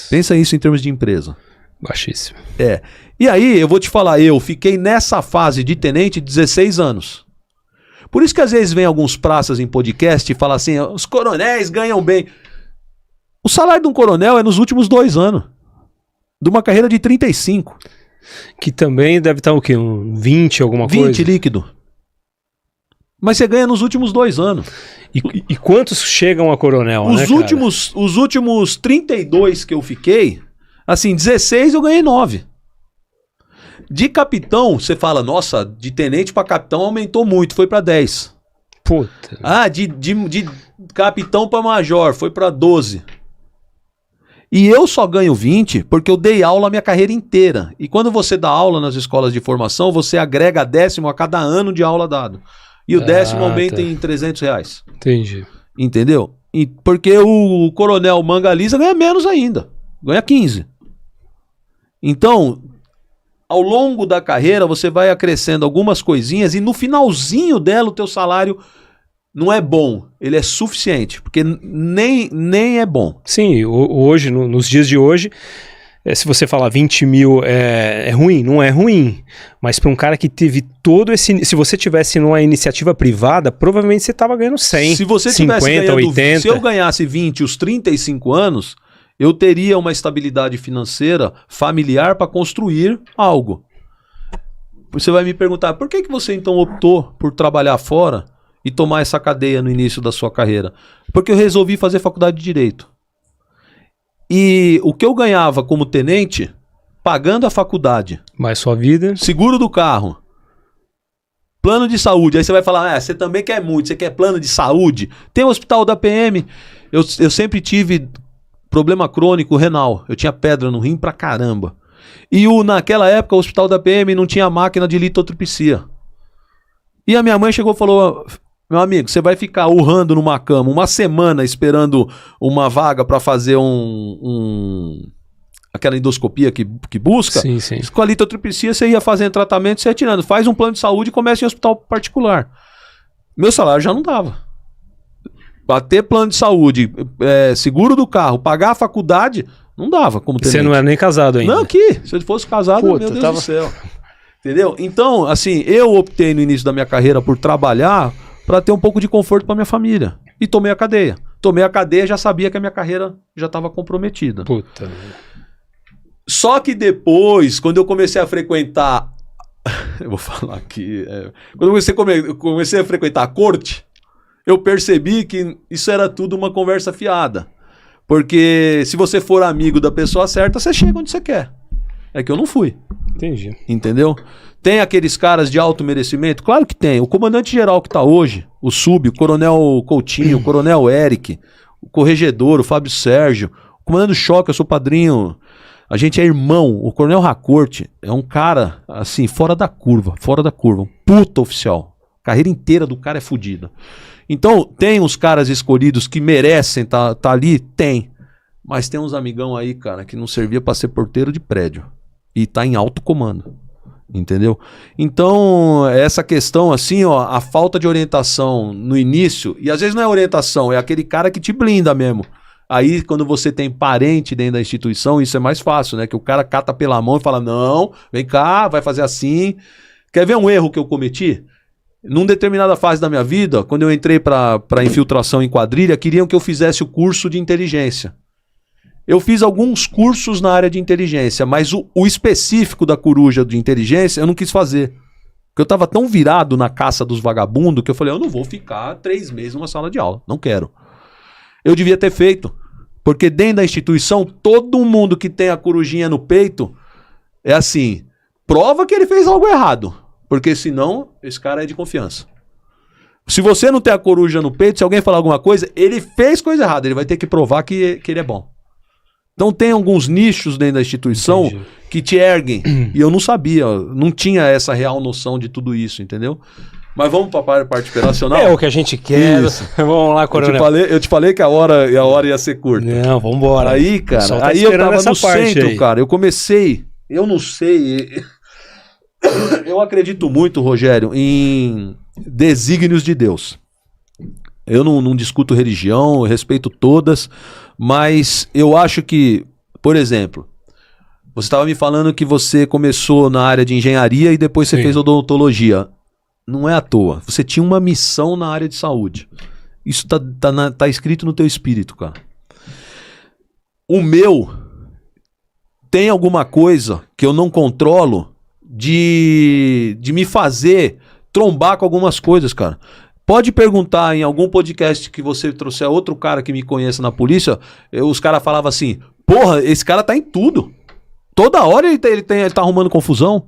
Pensa isso em termos de empresa. Baixíssimo. E aí, eu vou te falar, eu fiquei nessa fase de tenente 16 anos. Por isso que às vezes vem alguns praças em podcast e falam assim, os coronéis ganham bem. O salário de um coronel é nos últimos 2 anos. De uma carreira de 35. Que também deve estar o quê? 20 alguma coisa? 20 líquido. Mas você ganha nos últimos 2 anos. E quantos chegam a coronel, Os últimos 32 que eu fiquei, assim, 16 eu ganhei 9. De capitão, você fala, nossa, de tenente para capitão aumentou muito, foi para 10. Puta. De capitão para major, foi para 12. E eu só ganho 20 porque eu dei aula a minha carreira inteira. E quando você dá aula nas escolas de formação, você agrega 10º a cada ano de aula dado. E o 10º aumenta em R$300. Entendi. Entendeu? Porque o coronel Manga Lisa ganha menos ainda. Ganha 15. Então, ao longo da carreira, você vai acrescendo algumas coisinhas e no finalzinho dela o teu salário não é bom. Ele é suficiente. Porque nem é bom. Sim, hoje, nos dias de hoje, se você falar 20 mil é ruim, não é ruim. Mas para um cara que teve todo esse... Se você tivesse numa iniciativa privada, provavelmente você estava ganhando 100, se você 50, tivesse ganhando, 80. Se eu ganhasse 20 os 35 anos, eu teria uma estabilidade financeira familiar para construir algo. Você vai me perguntar, por que você então optou por trabalhar fora e tomar essa cadeia no início da sua carreira? Porque eu resolvi fazer faculdade de Direito. E o que eu ganhava como tenente, pagando a faculdade. Mais sua vida. Seguro do carro. Plano de saúde. Aí você vai falar, você também quer muito, você quer plano de saúde. Tem o hospital da PM. Eu sempre tive problema crônico renal. Eu tinha pedra no rim pra caramba. E naquela época o hospital da PM não tinha máquina de litotripsia. E a minha mãe chegou e falou... Meu amigo, você vai ficar urrando numa cama uma semana esperando uma vaga para fazer aquela endoscopia que busca? Sim, sim. Com a litotripsia você ia fazendo tratamento, você ia tirando. Faz um plano de saúde e começa em hospital particular. Meu salário já não dava. Bater plano de saúde, seguro do carro, pagar a faculdade, não dava como tenente. Você não era nem casado ainda? Não, se eu fosse casado, meu Deus do céu. Entendeu? Então, assim, eu optei no início da minha carreira por trabalhar para ter um pouco de conforto para minha família. E tomei a cadeia. Tomei a cadeia, já sabia que a minha carreira já estava comprometida. Puta. Só que depois, quando eu comecei a frequentar... Eu vou falar aqui... Quando eu comecei a frequentar a corte, eu percebi que isso era tudo uma conversa fiada. Porque se você for amigo da pessoa certa, você chega onde você quer. É que eu não fui. Entendi. Entendeu? Tem aqueles caras de alto merecimento? Claro que tem. O comandante-geral que tá hoje, o Sub, o coronel Coutinho, o coronel Eric, o corregedor, o Fábio Sérgio, o comandante Choque, eu sou padrinho, a gente é irmão. O coronel Racorte é um cara, assim, fora da curva, um puta oficial. A carreira inteira do cara é fodida. Então, tem os caras escolhidos que merecem tá ali? Tem. Mas tem uns amigão aí, cara, que não servia pra ser porteiro de prédio. E tá em alto comando. Entendeu? Então, essa questão assim, ó, a falta de orientação no início, e às vezes não é orientação, é aquele cara que te blinda mesmo. Aí, quando você tem parente dentro da instituição, isso é mais fácil, né? Que o cara cata pela mão e fala, não, vem cá, vai fazer assim. Quer ver um erro que eu cometi? Numa determinada fase da minha vida, quando eu entrei para infiltração em quadrilha, queriam que eu fizesse o curso de inteligência. Eu fiz alguns cursos na área de inteligência, mas o específico da coruja de inteligência eu não quis fazer. Porque eu tava tão virado na caça dos vagabundos que eu falei, eu não vou ficar 3 meses numa sala de aula, não quero. Eu devia ter feito, porque dentro da instituição, todo mundo que tem a corujinha no peito é assim, prova que ele fez algo errado, porque senão esse cara é de confiança. Se você não tem a coruja no peito, se alguém falar alguma coisa, ele fez coisa errada, ele vai ter que provar que ele é bom. Então tem alguns nichos dentro da instituição que te erguem. E eu não sabia, não tinha essa real noção de tudo isso, entendeu? Mas vamos para a parte operacional? É o que a gente quer. Isso. Vamos lá, coronel. Eu te falei que a hora ia ser curta. Não, vamos embora. Aí, cara, tá aí eu tava no centro, cara. Eu comecei, eu não sei, Eu acredito muito, Rogério, em desígnios de Deus. Eu não discuto religião, eu respeito todas, mas eu acho que, por exemplo, você estava me falando que você começou na área de engenharia e depois você fez odontologia. Não é à toa. Você tinha uma missão na área de saúde. Isso tá escrito no teu espírito, cara. O meu tem alguma coisa que eu não controlo de me fazer trombar com algumas coisas, cara. Pode perguntar em algum podcast que você trouxer outro cara que me conheça na polícia, os caras falavam assim, porra, esse cara tá em tudo. Toda hora ele tá arrumando confusão.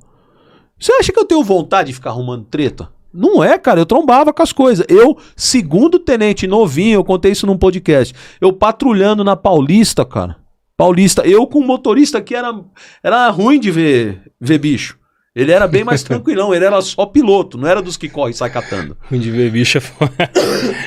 Você acha que eu tenho vontade de ficar arrumando treta? Não é, cara, eu trombava com as coisas. Eu, segundo tenente novinho, eu contei isso num podcast, eu patrulhando na Paulista, cara. Paulista, eu com um motorista que era ruim de ver bicho. Ele era bem mais tranquilão, ele era só piloto, não era dos que corre e sai catando. Ruim de ver bicho é foda.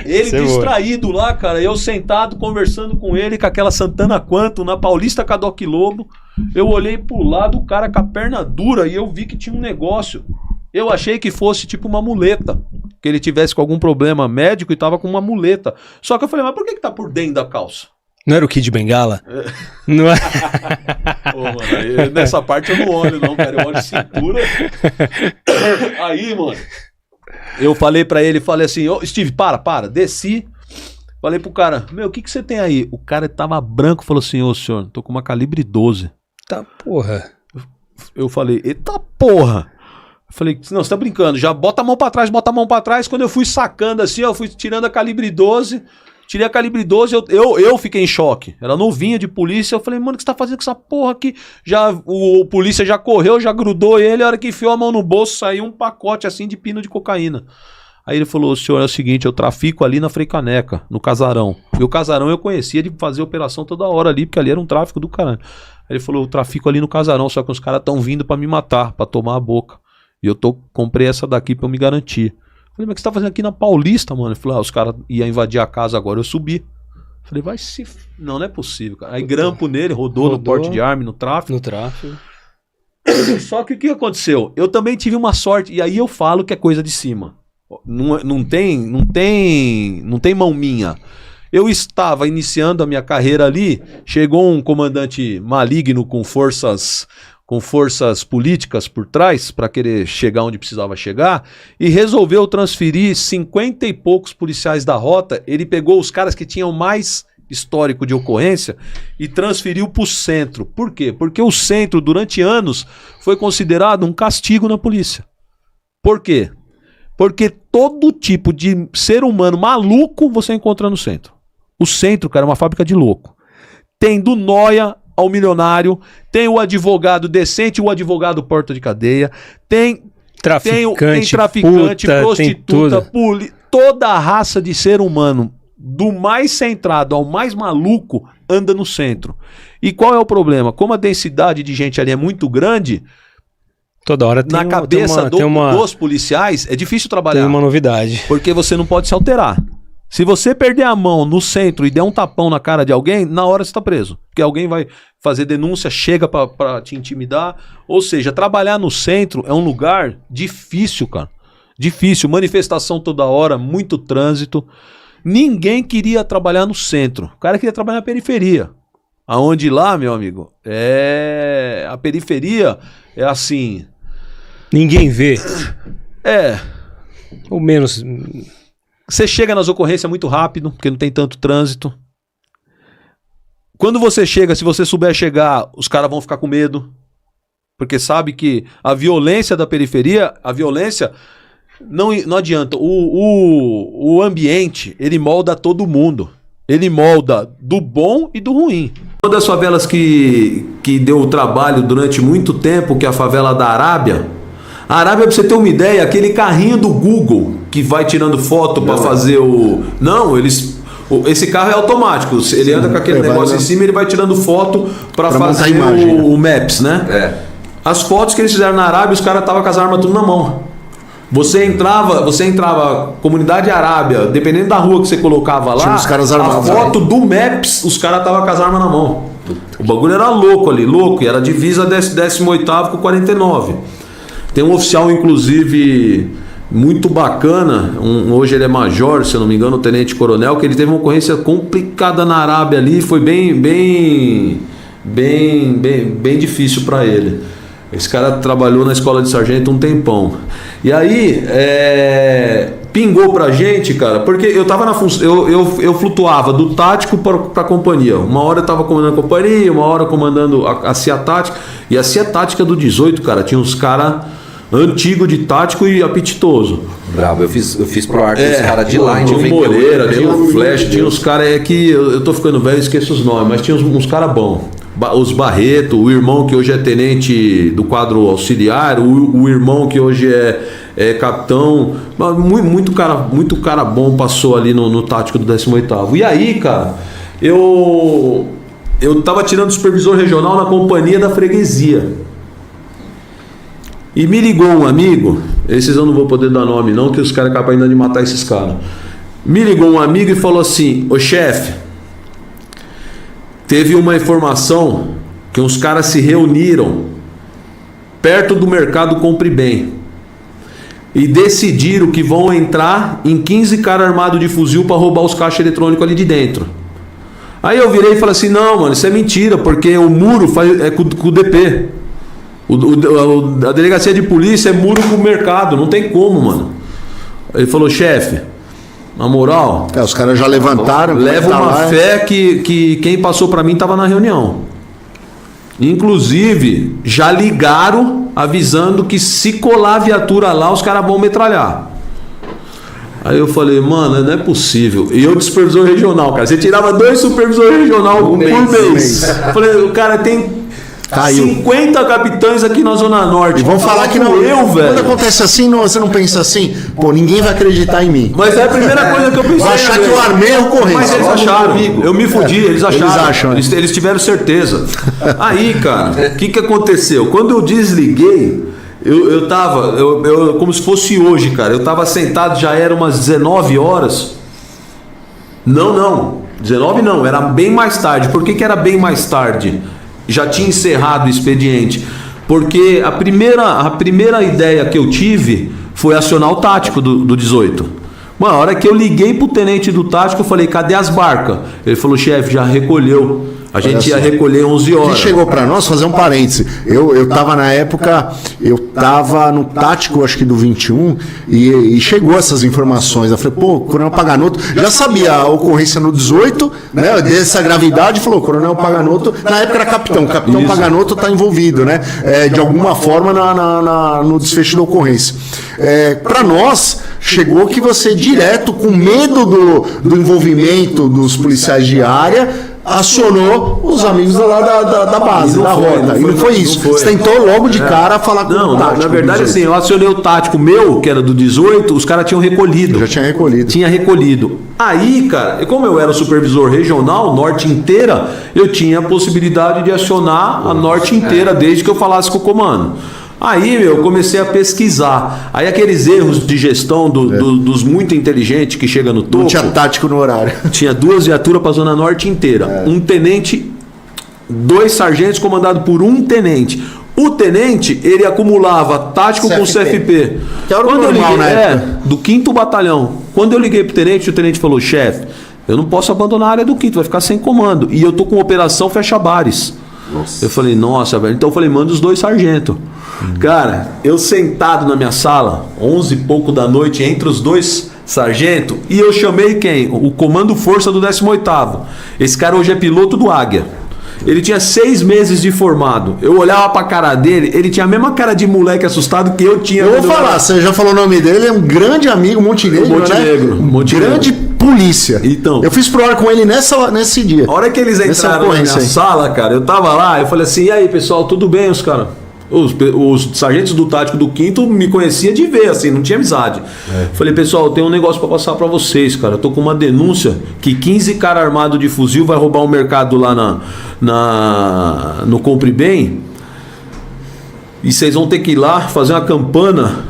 Ele distraído lá, cara, eu sentado conversando com ele, com aquela Santana Quantum, na Paulista Cadoc Lobo. Eu olhei pro lado, o cara com a perna dura, e eu vi que tinha um negócio. Eu achei que fosse tipo uma muleta, que ele tivesse com algum problema médico e tava com uma muleta. Só que eu falei, mas por que tá por dentro da calça? Não era o Kid Bengala? Não é? Pô, mano, nessa parte eu não olho não, cara, eu olho cintura. Aí, mano, eu falei pra ele, falei assim, ô Steve, para, desci. Falei pro cara, meu, o que você tem aí? O cara tava branco, falou assim, ô senhor, tô com uma calibre 12. Tá porra. Eu falei, eita porra. Eu falei, não, você tá brincando, já bota a mão pra trás. Quando eu fui sacando assim, eu fui tirando a calibre 12... Tirei a calibre 12, eu fiquei em choque. Era novinha de polícia. Eu falei, mano, o que você tá fazendo com essa porra aqui? O polícia já correu, já grudou ele. A hora que enfiou a mão no bolso, saiu um pacote assim de pino de cocaína. Aí ele falou, senhor, é o seguinte, eu trafico ali na Frei Caneca, no Casarão. E o Casarão eu conhecia de fazer operação toda hora ali, porque ali era um tráfico do caralho. Aí ele falou, eu trafico ali no Casarão, só que os caras tão vindo pra me matar, pra tomar a boca. E eu comprei essa daqui pra eu me garantir. Falei, mas o que você tá fazendo aqui na Paulista, mano? Ele falou, os caras iam invadir a casa agora, eu subi. Falei, vai se... Não é possível, cara. Aí grampo nele, rodou no porte de arma, no tráfico. No tráfico. Só que o que aconteceu? Eu também tive uma sorte, e aí eu falo que é coisa de cima. Não tem mão minha. Eu estava iniciando a minha carreira ali, chegou um comandante maligno com forças políticas por trás, para querer chegar onde precisava chegar, e resolveu transferir 50 e poucos policiais da rota. Ele pegou os caras que tinham mais histórico de ocorrência e transferiu para o centro. Por quê? Porque o centro, durante anos, foi considerado um castigo na polícia. Por quê? Porque todo tipo de ser humano maluco você encontra no centro. O centro, cara, é uma fábrica de louco. Tem do nóia ao milionário, tem o advogado decente, o advogado porta de cadeia, tem traficante, puta, prostituta, toda a raça de ser humano, do mais centrado ao mais maluco, anda no centro. E qual é o problema? Como a densidade de gente ali é muito grande, toda hora tem na cabeça dos policiais é difícil trabalhar. Tem uma novidade. Porque você não pode se alterar. Se você perder a mão no centro e der um tapão na cara de alguém, na hora você tá preso. Porque alguém vai fazer denúncia, chega pra te intimidar. Ou seja, trabalhar no centro é um lugar difícil, cara. Difícil, manifestação toda hora, muito trânsito. Ninguém queria trabalhar no centro. O cara queria trabalhar na periferia. Aonde lá, meu amigo, a periferia é assim... Ninguém vê. Ou menos... Você chega nas ocorrências muito rápido, porque não tem tanto trânsito. Quando você chega, se você souber chegar, os caras vão ficar com medo. Porque sabe que a violência da periferia, a violência, não adianta. O ambiente, ele molda todo mundo. Ele molda do bom e do ruim. Uma das favelas que deu trabalho durante muito tempo, que é a favela da Arábia. A Arábia, pra você ter uma ideia, aquele carrinho do Google que vai tirando foto pra fazer o... Não, esse carro é automático. Ele anda com aquele negócio em cima e ele vai tirando foto pra fazer o Maps, né? As fotos que eles fizeram na Arábia, os caras estavam com as armas tudo na mão. Você entrava, comunidade Arábia, dependendo da rua que você colocava lá, os caras armados, a foto do Maps, os caras estavam com as armas na mão. O bagulho era louco ali, louco, e era divisa 18º com 49. Tem um oficial, inclusive, muito bacana, hoje ele é major, se eu não me engano, tenente coronel, que ele teve uma ocorrência complicada na Arábia ali, foi bem difícil para ele. Esse cara trabalhou na escola de sargento um tempão. E aí, pingou pra gente, cara, porque eu tava na função, eu flutuava do tático pra companhia. Uma hora eu tava comandando a companhia, uma hora comandando a CIA tática. E a CIA tática do 18, cara, tinha uns caras antigo de tático e apetitoso. Bravo, eu fiz pro ar com os caras de lá. Tinha o Moreira, tinha o Flash, tinha uns caras que eu tô ficando velho e esqueço os nomes, mas tinha uns caras bons. Os Barreto, o irmão que hoje é tenente do quadro auxiliar, o irmão que hoje é capitão, muito cara bom passou ali no tático do 18º. E aí, cara, eu tava tirando supervisor regional na companhia da freguesia. E me ligou um amigo, esses eu não vou poder dar nome não, que os caras acabam ainda de matar esses caras. Me ligou um amigo e falou assim: ô chefe, teve uma informação que uns caras se reuniram perto do mercado Compre Bem e decidiram que vão entrar em 15 caras armados de fuzil para roubar os caixas eletrônicos ali de dentro. Aí eu virei e falei assim: não, mano, isso é mentira, porque o muro é com o DP. A delegacia de polícia é muro com o mercado, não tem como, mano. Ele falou: chefe, na moral, os caras já levantaram. Leva uma fé que quem passou pra mim tava na reunião. Inclusive, já ligaram avisando que se colar a viatura lá, os caras vão metralhar. Aí eu falei: mano, não é possível. E eu de supervisor regional, cara. Você tirava 2 supervisores regional por mês. Eu falei: o cara tem Caiu. 50 capitães aqui na Zona Norte. E vão falar que não. Eu, velho. Quando acontece assim, você não pensa assim, pô, ninguém vai acreditar em mim. Mas é a primeira coisa que eu pensei. Vai achar que eu armei a ocorrência. Mas eles acharam. Eu me fudi, eles acharam. Eles acham. Eles tiveram certeza. Aí, cara, o que aconteceu? Quando eu desliguei, eu tava, como se fosse hoje, cara. Eu tava sentado, já era umas 19 horas. Não. 19 não, era bem mais tarde. Por que era bem mais tarde? Já tinha encerrado o expediente. Porque a primeira ideia que eu tive foi acionar o tático do 18. Uma hora que eu liguei pro tenente do tático, eu falei: cadê as barcas? Ele falou: chefe, já recolheu. A gente ia recolher 11 horas. Que chegou para nós, fazer um parêntese. Eu tava na época, eu tava no tático, acho que do 21, e chegou essas informações. Eu falei: pô, Coronel Paganoto, já sabia a ocorrência no 18, né? Dessa gravidade, falou: Coronel Paganoto, na época era capitão. O capitão Paganoto tá envolvido, né? De alguma forma no desfecho da ocorrência. Para nós, chegou que você direto, com medo do envolvimento dos policiais de área, acionou os amigos lá da base, da rota. E não foi isso. Você tentou logo de cara falar com o tático. Na verdade, assim, eu acionei o tático meu, que era do 18, os caras tinham recolhido. Já tinha recolhido. Tinha recolhido. Aí, cara, como eu era supervisor regional, norte inteira, eu tinha a possibilidade de acionar a norte inteira, desde que eu falasse com o comando. Aí, eu comecei a pesquisar. Aí aqueles erros de gestão dos muito inteligentes que chega no topo. Não tinha tático no horário. Tinha 2 viaturas para a Zona Norte inteira. Um tenente, 2 sargentos comandados por um tenente. O tenente, ele acumulava tático com CFP. Que era o normal, né? Do 5º Batalhão. Quando eu liguei pro tenente, o tenente falou: chefe, eu não posso abandonar a área do 5º, vai ficar sem comando. E eu tô com operação fecha bares. Nossa. Eu falei: nossa, velho. Então eu falei: manda os 2 sargentos. Cara, eu sentado na minha sala, 11 e pouco da noite, entre os 2 sargentos, e eu chamei quem? O comando força do 18º. Esse cara hoje é piloto do Águia. Ele tinha 6 meses de formado. Eu olhava pra cara dele, ele tinha a mesma cara de moleque assustado que eu tinha. Eu vou falar, você já falou o nome dele, é um grande amigo, Montenegro, né? Grande polícia. Então, eu fiz pro ar com ele nesse dia. A hora que eles entraram na minha sala, cara, eu tava lá, eu falei assim: e aí, pessoal, tudo bem, os caras? Os sargentos do tático do 5º me conhecia de ver, assim, não tinha amizade. Falei: pessoal, eu tenho um negócio pra passar pra vocês, cara. Eu tô com uma denúncia que 15 caras armados de fuzil vai roubar um mercado lá no Compre Bem. E vocês vão ter que ir lá fazer uma campana.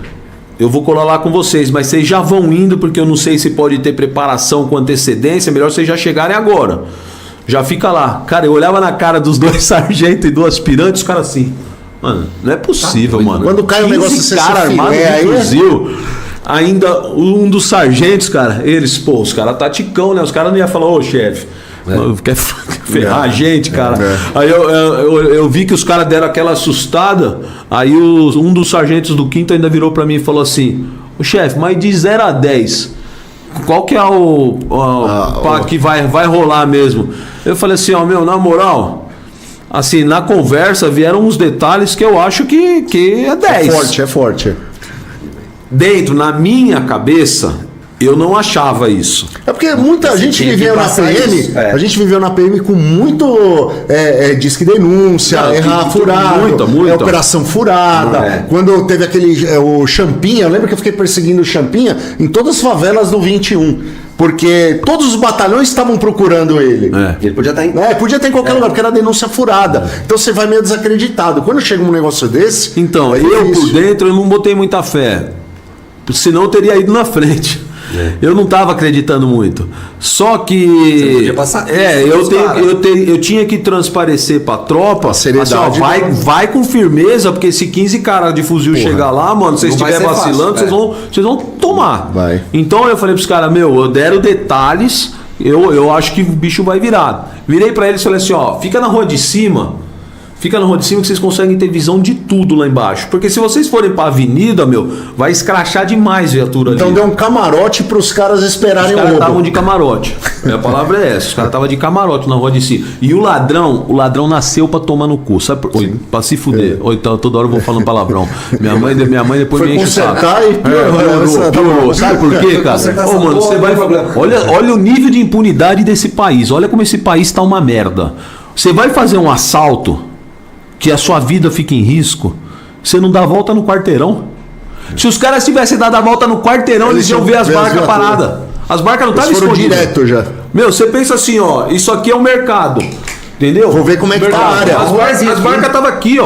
Eu vou colar lá com vocês, mas vocês já vão indo, porque eu não sei se pode ter preparação com antecedência. Melhor vocês já chegarem agora. Já fica lá. Cara, eu olhava na cara dos 2 sargentos e do aspirante, os caras assim: Mano, não é possível, mano. Quando cai um negócio desse cara armado aí, de fuzil, ainda um dos sargentos, cara, os caras taticão, né? Os caras não iam falar, ô chefe, quer ferrar a gente, cara. Aí eu vi que os caras deram aquela assustada, aí um dos sargentos do 5º ainda virou pra mim e falou assim, ô chefe, mas de 0 a 10, qual que é que vai rolar mesmo? Eu falei assim, na moral, assim, na conversa vieram uns detalhes que eu acho que é 10. É forte. Dentro, na minha cabeça, eu não achava isso. É porque muita gente viveu na PM, a gente viveu na PM com muito disque denúncia, errar furado, muita. Operação furada. Quando teve o Champinha, eu lembro que eu fiquei perseguindo o Champinha em todas as favelas do 21. Porque todos os batalhões estavam procurando ele. Ele podia estar podia estar em qualquer lugar, porque era denúncia furada. Então você vai meio desacreditado. Quando chega um negócio desse... Então, por dentro, eu não botei muita fé. Senão eu teria ido na frente. Eu não estava acreditando muito. Só que... Você não podia passar eu tinha que transparecer pra tropa. Seriedade. Assim, vai com firmeza, porque se 15 caras de fuzil chegar lá, mano, se vocês estiverem vacilando, vocês vão tomar. Vai. Então eu falei pros caras, eu deram detalhes, eu acho que o bicho vai virar. Virei pra eles e falei assim, fica na rua de cima. Fica na rua de cima que vocês conseguem ter visão de tudo lá embaixo. Porque se vocês forem pra avenida, vai escrachar demais a viatura ali. Então deu um camarote pros caras esperarem o roubo. Os caras estavam de camarote. A palavra é essa. Os caras estavam de camarote na rua de cima. E o ladrão nasceu pra tomar no cu. Sabe? Pra se fuder. Então, toda hora eu vou falando palavrão. Minha mãe depois me enche o saco. Piorou. Sabe por quê, cara? Mano, você vai... Olha o nível de impunidade desse país. Olha como esse país tá uma merda. Você vai fazer um assalto... que a sua vida fica em risco, você não dá a volta no quarteirão. Se os caras tivessem dado a volta no quarteirão, eles iam ver as barcas paradas. As barcas não estavam escondidas. Direto já. Você pensa assim, isso aqui é o mercado. Entendeu? Vou ver como é que tá a área. As barcas estavam aqui,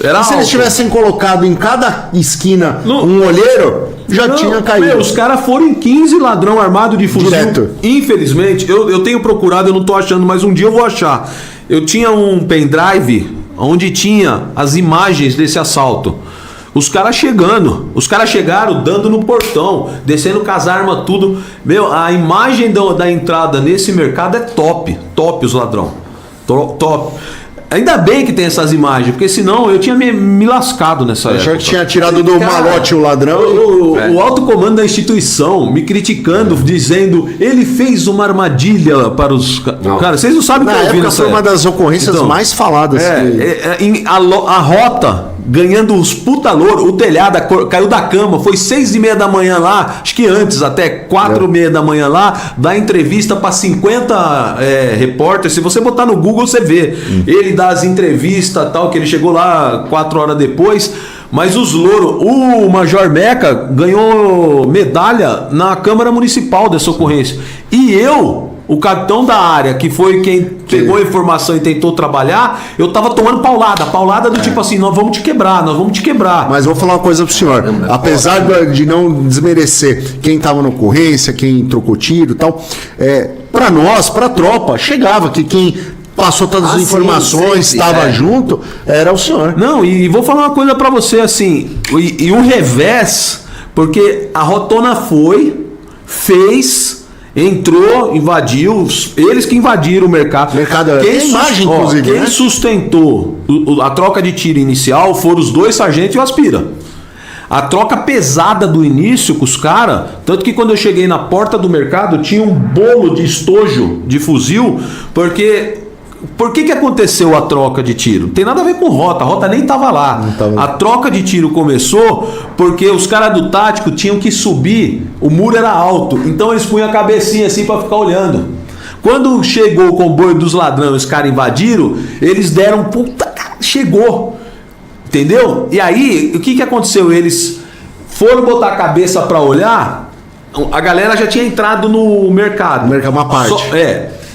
Era se eles tivessem colocado em cada esquina um olheiro, tinha caído. Os caras foram em 15 ladrão armado de fuzil. Direto. Infelizmente, eu tenho procurado, eu não tô achando, mas um dia eu vou achar. Eu tinha um pendrive onde tinha as imagens desse assalto. Os caras chegaram dando no portão, descendo com as armas, tudo. A imagem da entrada nesse mercado é top os ladrão. Top. Ainda bem que tem essas imagens, porque senão eu tinha me lascado nessa época. Eu tinha tirado do malote o ladrão. O alto comando da instituição me criticando, dizendo ele fez uma armadilha para os... Cara, vocês não sabem o que eu vi nessa época. Foi uma das ocorrências mais faladas. A rota... ganhando os puta louro, o telhado caiu da cama, foi 6:30 da manhã lá, acho que antes, até 4:30 da manhã lá, dá entrevista para 50 repórteres. Se você botar no Google, você vê. Ele dá as entrevistas, tal, que ele chegou lá 4 horas depois. Mas os louros, o Major Meca ganhou medalha na Câmara Municipal dessa ocorrência. E o capitão da área, que foi quem pegou a informação e tentou trabalhar, eu tava tomando paulada do tipo assim, nós vamos te quebrar. Mas vou falar uma coisa pro senhor, apesar de não desmerecer quem tava na ocorrência, quem trocou tiro e tal, pra nós, pra tropa, chegava que quem passou todas as informações, estava junto, era o senhor. Não, e vou falar uma coisa pra você, assim, e o revés, porque a rotona fez... entrou, invadiu, eles que invadiram o mercado. Quem sustentou a troca de tiro inicial foram os 2 sargentos e o aspira. A troca pesada do início com os caras, tanto que quando eu cheguei na porta do mercado tinha um bolo de estojo de fuzil, porque... Por que aconteceu a troca de tiro? Não tem nada a ver com rota, a rota nem estava lá. A troca de tiro começou porque os caras do tático tinham que subir, o muro era alto, então eles punham a cabecinha assim para ficar olhando. Quando chegou o comboio dos ladrões, os caras invadiram, eles deram puta, chegou. Entendeu? E aí, o que aconteceu? Eles foram botar a cabeça para olhar, a galera já tinha entrado no mercado. Uma parte.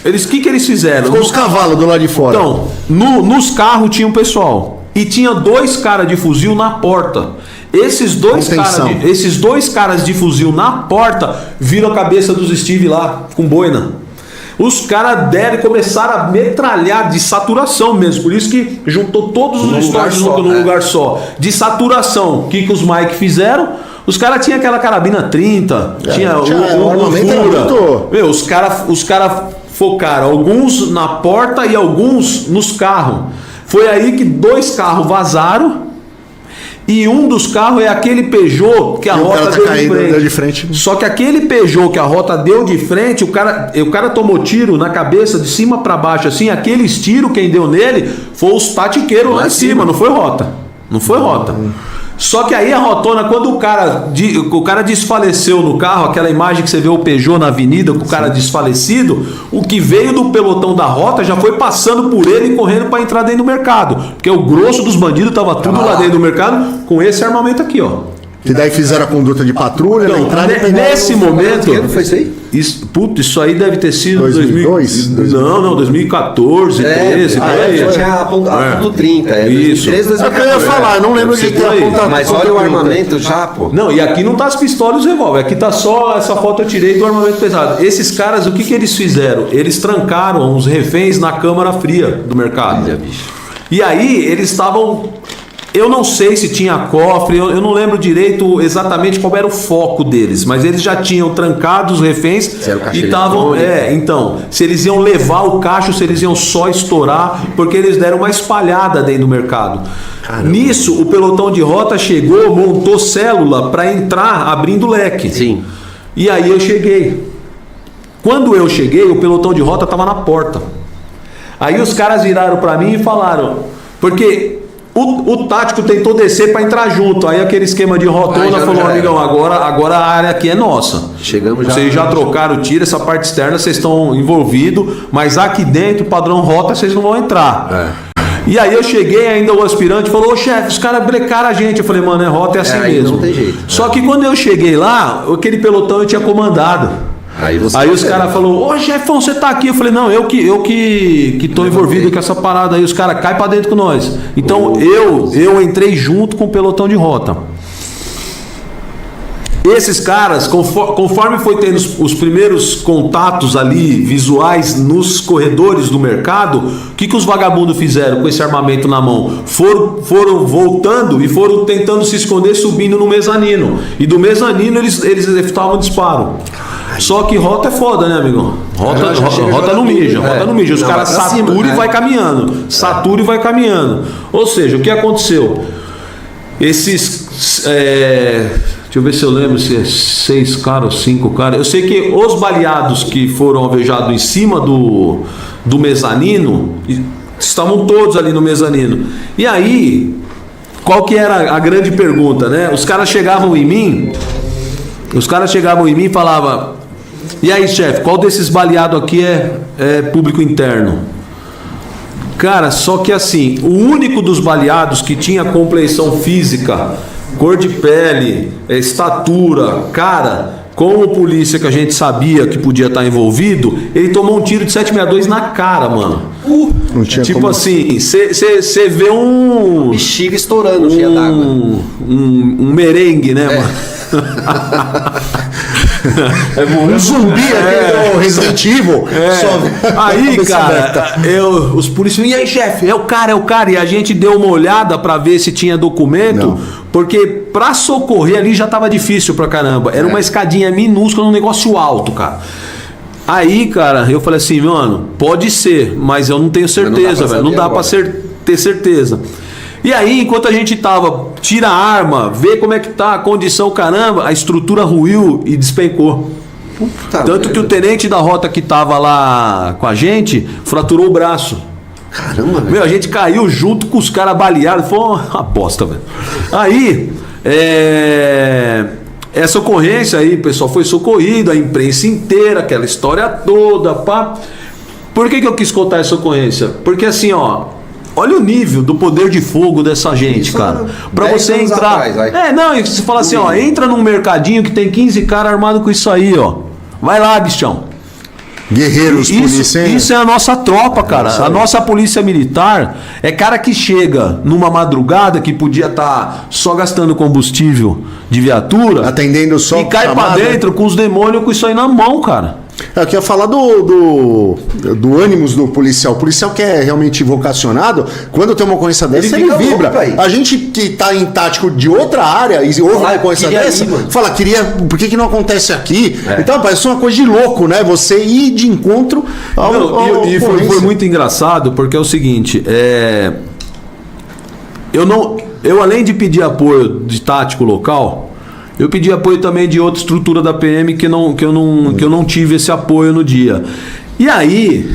O que eles fizeram? Ficou os cavalos do lado de fora. Então, nos carros tinha um pessoal. E tinha 2 caras de fuzil na porta. Esses dois caras de fuzil na porta viram a cabeça dos Steve lá, com boina. Os caras deram e começaram a metralhar de saturação mesmo. Por isso que juntou todos os estoques num lugar só. De saturação. O que os Mike fizeram? Os caras tinham aquela carabina 30, tinha o armamento. Meu, os cara focaram alguns na porta e alguns nos carros. Foi aí que 2 carros vazaram. E um dos carros é aquele Peugeot que a rota deu de frente. Só que aquele Peugeot que a rota deu de frente, o cara tomou tiro na cabeça de cima para baixo assim. Aqueles tiros quem deu nele foi os tatiqueiros lá em cima, não foi rota. Não foi rota. Só que aí a rotona, quando o cara desfaleceu no carro, aquela imagem que você vê o Peugeot na avenida com o cara desfalecido, o que veio do pelotão da rota já foi passando por ele e correndo para entrar dentro do mercado. Porque o grosso dos bandidos tava tudo lá dentro do mercado com esse armamento aqui, ó. Que daí fizeram a conduta de patrulha, então, nesse momento. Que ano foi isso aí? Isso aí deve ter sido 2002? Não, 2014, 13. Tinha apontado 30. Isso. 2013, 2014. Eu ia falar, não lembro de ter apontado. Mas olha o armamento já, pô. Não, e aqui não tá as pistolas e os revólver. Aqui tá só essa foto eu tirei do armamento pesado. Esses caras, o que eles fizeram? Eles trancaram os reféns na câmara fria do mercado. E aí eles estavam. Eu não sei se tinha cofre, eu não lembro direito exatamente qual era o foco deles, mas eles já tinham trancado os reféns e estavam. Então, se eles iam levar o cacho, se eles iam só estourar, porque eles deram uma espalhada dentro do mercado. Caramba. Nisso, o pelotão de rota chegou, montou célula para entrar abrindo leque. Sim. E aí eu cheguei. Quando eu cheguei, o pelotão de rota estava na porta. Aí os caras viraram para mim e falaram, porque o tático tentou descer para entrar junto. Aí aquele esquema de rotona falou, amigão, agora a área aqui é nossa. Chegamos já. Vocês já trocaram o tiro, essa parte externa vocês estão envolvidos, mas aqui dentro, padrão rota, vocês não vão entrar. E aí eu cheguei, ainda o aspirante falou, ô chefe, os caras brecaram a gente. Eu falei, mano, rota é assim mesmo. Não tem jeito. Só que quando eu cheguei lá, aquele pelotão eu tinha comandado. Aí os caras falaram, ô chefão, você tá aqui? Eu falei, não, eu que tô envolvido com essa parada aí. Os caras caem pra dentro com nós. Então eu entrei junto com o pelotão de rota. Esses caras, conforme foi tendo os primeiros contatos ali, visuais, nos corredores do mercado, o que os vagabundos fizeram com esse armamento na mão? Foram voltando e foram tentando se esconder, subindo no mezanino. E do mezanino eles efetuavam disparo. Só que rota é foda, né, amigo? Rota não mija, rota não mija. Os caras saturam e vai caminhando. Satura e vai caminhando. Ou seja, o que aconteceu? Esses... deixa eu ver se eu lembro se é 6 caras ou 5 caras. Eu sei que os baleados que foram alvejados em cima do mezanino estavam todos ali no mezanino. E aí, qual que era a grande pergunta, né? Os caras chegavam em mim e falavam: e aí, chefe, qual desses baleados aqui é público interno? Cara, só que assim, o único dos baleados que tinha compleição física, cor de pele, estatura, cara, como polícia que a gente sabia que podia estar envolvido, ele tomou um tiro de 762 na cara, mano. Não tinha tipo como... assim, você vê um... bexiga estourando, cheia d'água. Um merengue, né, mano? Um zumbi aqui do Resident Evil. Aí, cara, os policiais, e aí, chefe, é o cara. E a gente deu uma olhada pra ver se tinha documento, porque pra socorrer ali já tava difícil pra caramba. Era uma escadinha minúscula, um negócio alto, cara. Aí, cara, eu falei assim, mano, pode ser, mas eu não tenho certeza, velho. Não dá pra ter certeza. E aí, enquanto a gente tira a arma, vê como é que tá a condição, caramba, a estrutura ruiu e despencou. Tanto que o tenente da rota que tava lá com a gente fraturou o braço. Caramba, velho. Meu, a gente caiu junto com os caras baleados. Foi uma bosta, velho. Aí, essa ocorrência aí, o pessoal foi socorrido, a imprensa inteira, aquela história toda, pá. Por que eu quis contar essa ocorrência? Porque assim, ó, olha o nível do poder de fogo dessa gente, isso, cara. Pra você entrar. E você fala assim, ó, entra num mercadinho que tem 15 caras armados com isso aí, ó. Vai lá, bichão. Guerreiros, polícia. Isso é a nossa tropa, cara. A nossa polícia militar é cara que chega numa madrugada que podia estar só gastando combustível de viatura, atendendo só e cai pra dentro com os demônios com isso aí na mão, cara. Eu queria falar do ânimos do policial. O policial que é realmente vocacionado, quando tem uma ocorrência dessa, ele vibra. Louco, a gente que tá em tático de outra área e ouve uma ocorrência dessa, fala, por que não acontece aqui? Então, parece uma coisa de louco, né? Você ir de encontro ao e foi muito engraçado, porque é o seguinte, eu além de pedir apoio de tático local, eu pedi apoio também de outra estrutura da PM que eu não tive esse apoio no dia. E aí,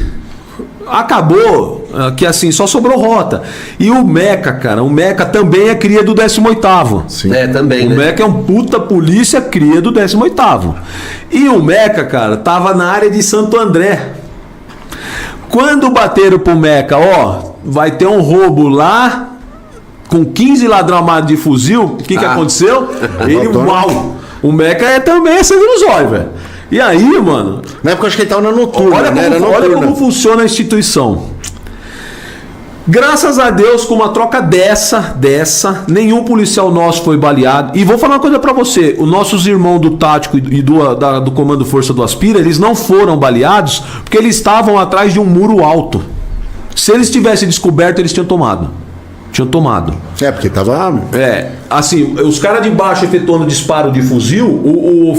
acabou que assim, só sobrou rota. E o Meca, cara, também é cria do 18º. Sim. Também, o Meca é um puta polícia cria do 18º. E o Meca, cara, tava na área de Santo André. Quando bateram pro Meca, vai ter um roubo lá, com 15 ladrão armados de fuzil, o que aconteceu? Ele, o Meca também sangue nos olhos, velho. E aí, mano... Na época eu acho que ele tava na noturna, olha como funciona a instituição. Graças a Deus, com uma troca dessa, nenhum policial nosso foi baleado. E vou falar uma coisa pra você, os nossos irmãos do tático e do Comando Força do Aspira, eles não foram baleados porque eles estavam atrás de um muro alto. Se eles tivessem descoberto, eles tinham tomado. Porque tava... assim, os caras de baixo efetuando disparo de fuzil,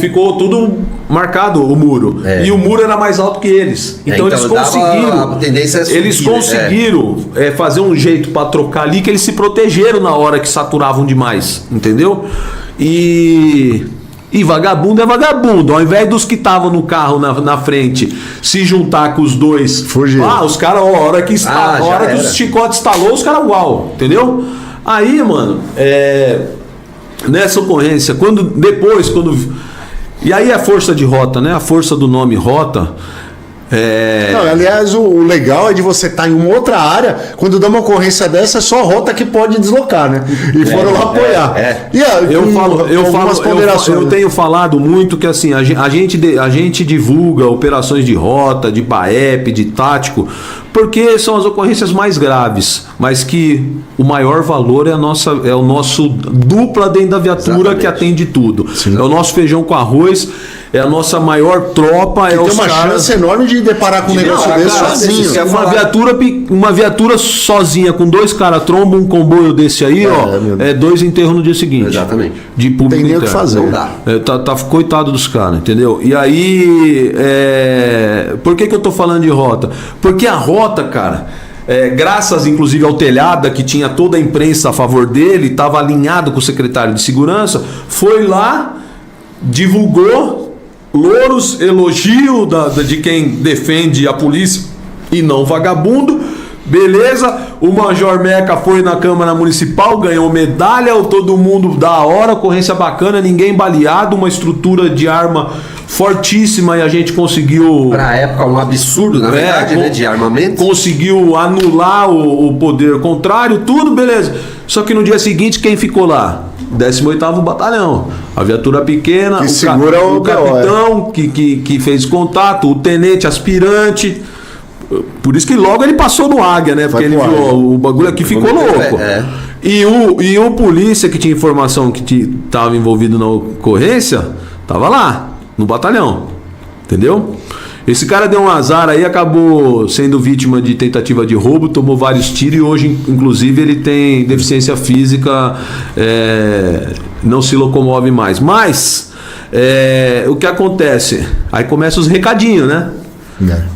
ficou tudo marcado o muro. E o muro era mais alto que eles. Então eles conseguiram. A tendência é subir, eles conseguiram fazer um jeito para trocar ali, que eles se protegeram na hora que saturavam demais. Entendeu? E vagabundo é vagabundo. Ao invés dos que estavam no carro na frente se juntar com os dois, fugir. Os caras, a hora que o chicote estalou, os caras uau, entendeu? Aí, mano, nessa ocorrência, quando. E aí a força de rota, né? A força do nome rota. Não, aliás, o legal é de você estar em uma outra área, quando dá uma ocorrência dessa, é só a rota que pode deslocar, né? E foram lá apoiar. E eu tenho falado muito que assim, a gente divulga operações de rota, de BAEP, de tático, porque são as ocorrências mais graves, mas que o maior valor é o nosso dupla dentro da viatura. Exatamente. Que atende tudo. Sim. É o nosso feijão com arroz, é a nossa maior tropa. Tem uma chance enorme de deparar com um negócio desse sozinho. Uma viatura sozinha com 2 caras tromba um comboio desse aí, é 2 enterros no dia seguinte. Exatamente. De público. Tem nem o que fazer. Não dá. Coitado dos caras, entendeu? E aí, por que eu tô falando de rota? Porque a rota, cara, graças inclusive ao Telhada, que tinha toda a imprensa a favor dele, estava alinhado com o secretário de segurança, foi lá, divulgou louros, elogio de quem defende a polícia e não vagabundo. Beleza, o Major Meca foi na Câmara Municipal, ganhou medalha, todo mundo da hora, ocorrência bacana, ninguém baleado, uma estrutura de arma fortíssima e a gente conseguiu... Pra época, um absurdo, na verdade, né, de armamento. Conseguiu anular o poder contrário, tudo beleza. Só que no dia seguinte, quem ficou lá? 18º Batalhão, a viatura pequena, o capitão que fez contato, o tenente aspirante. Por isso que logo ele passou no Águia, né? Porque ele viu o bagulho aqui, ficou louco. E o polícia que tinha informação que estava envolvido na ocorrência, tava lá, no batalhão. Entendeu? Esse cara deu um azar aí, acabou sendo vítima de tentativa de roubo, tomou vários tiros e hoje, inclusive, ele tem deficiência física, não se locomove mais. Mas, o que acontece? Aí começam os recadinhos, né?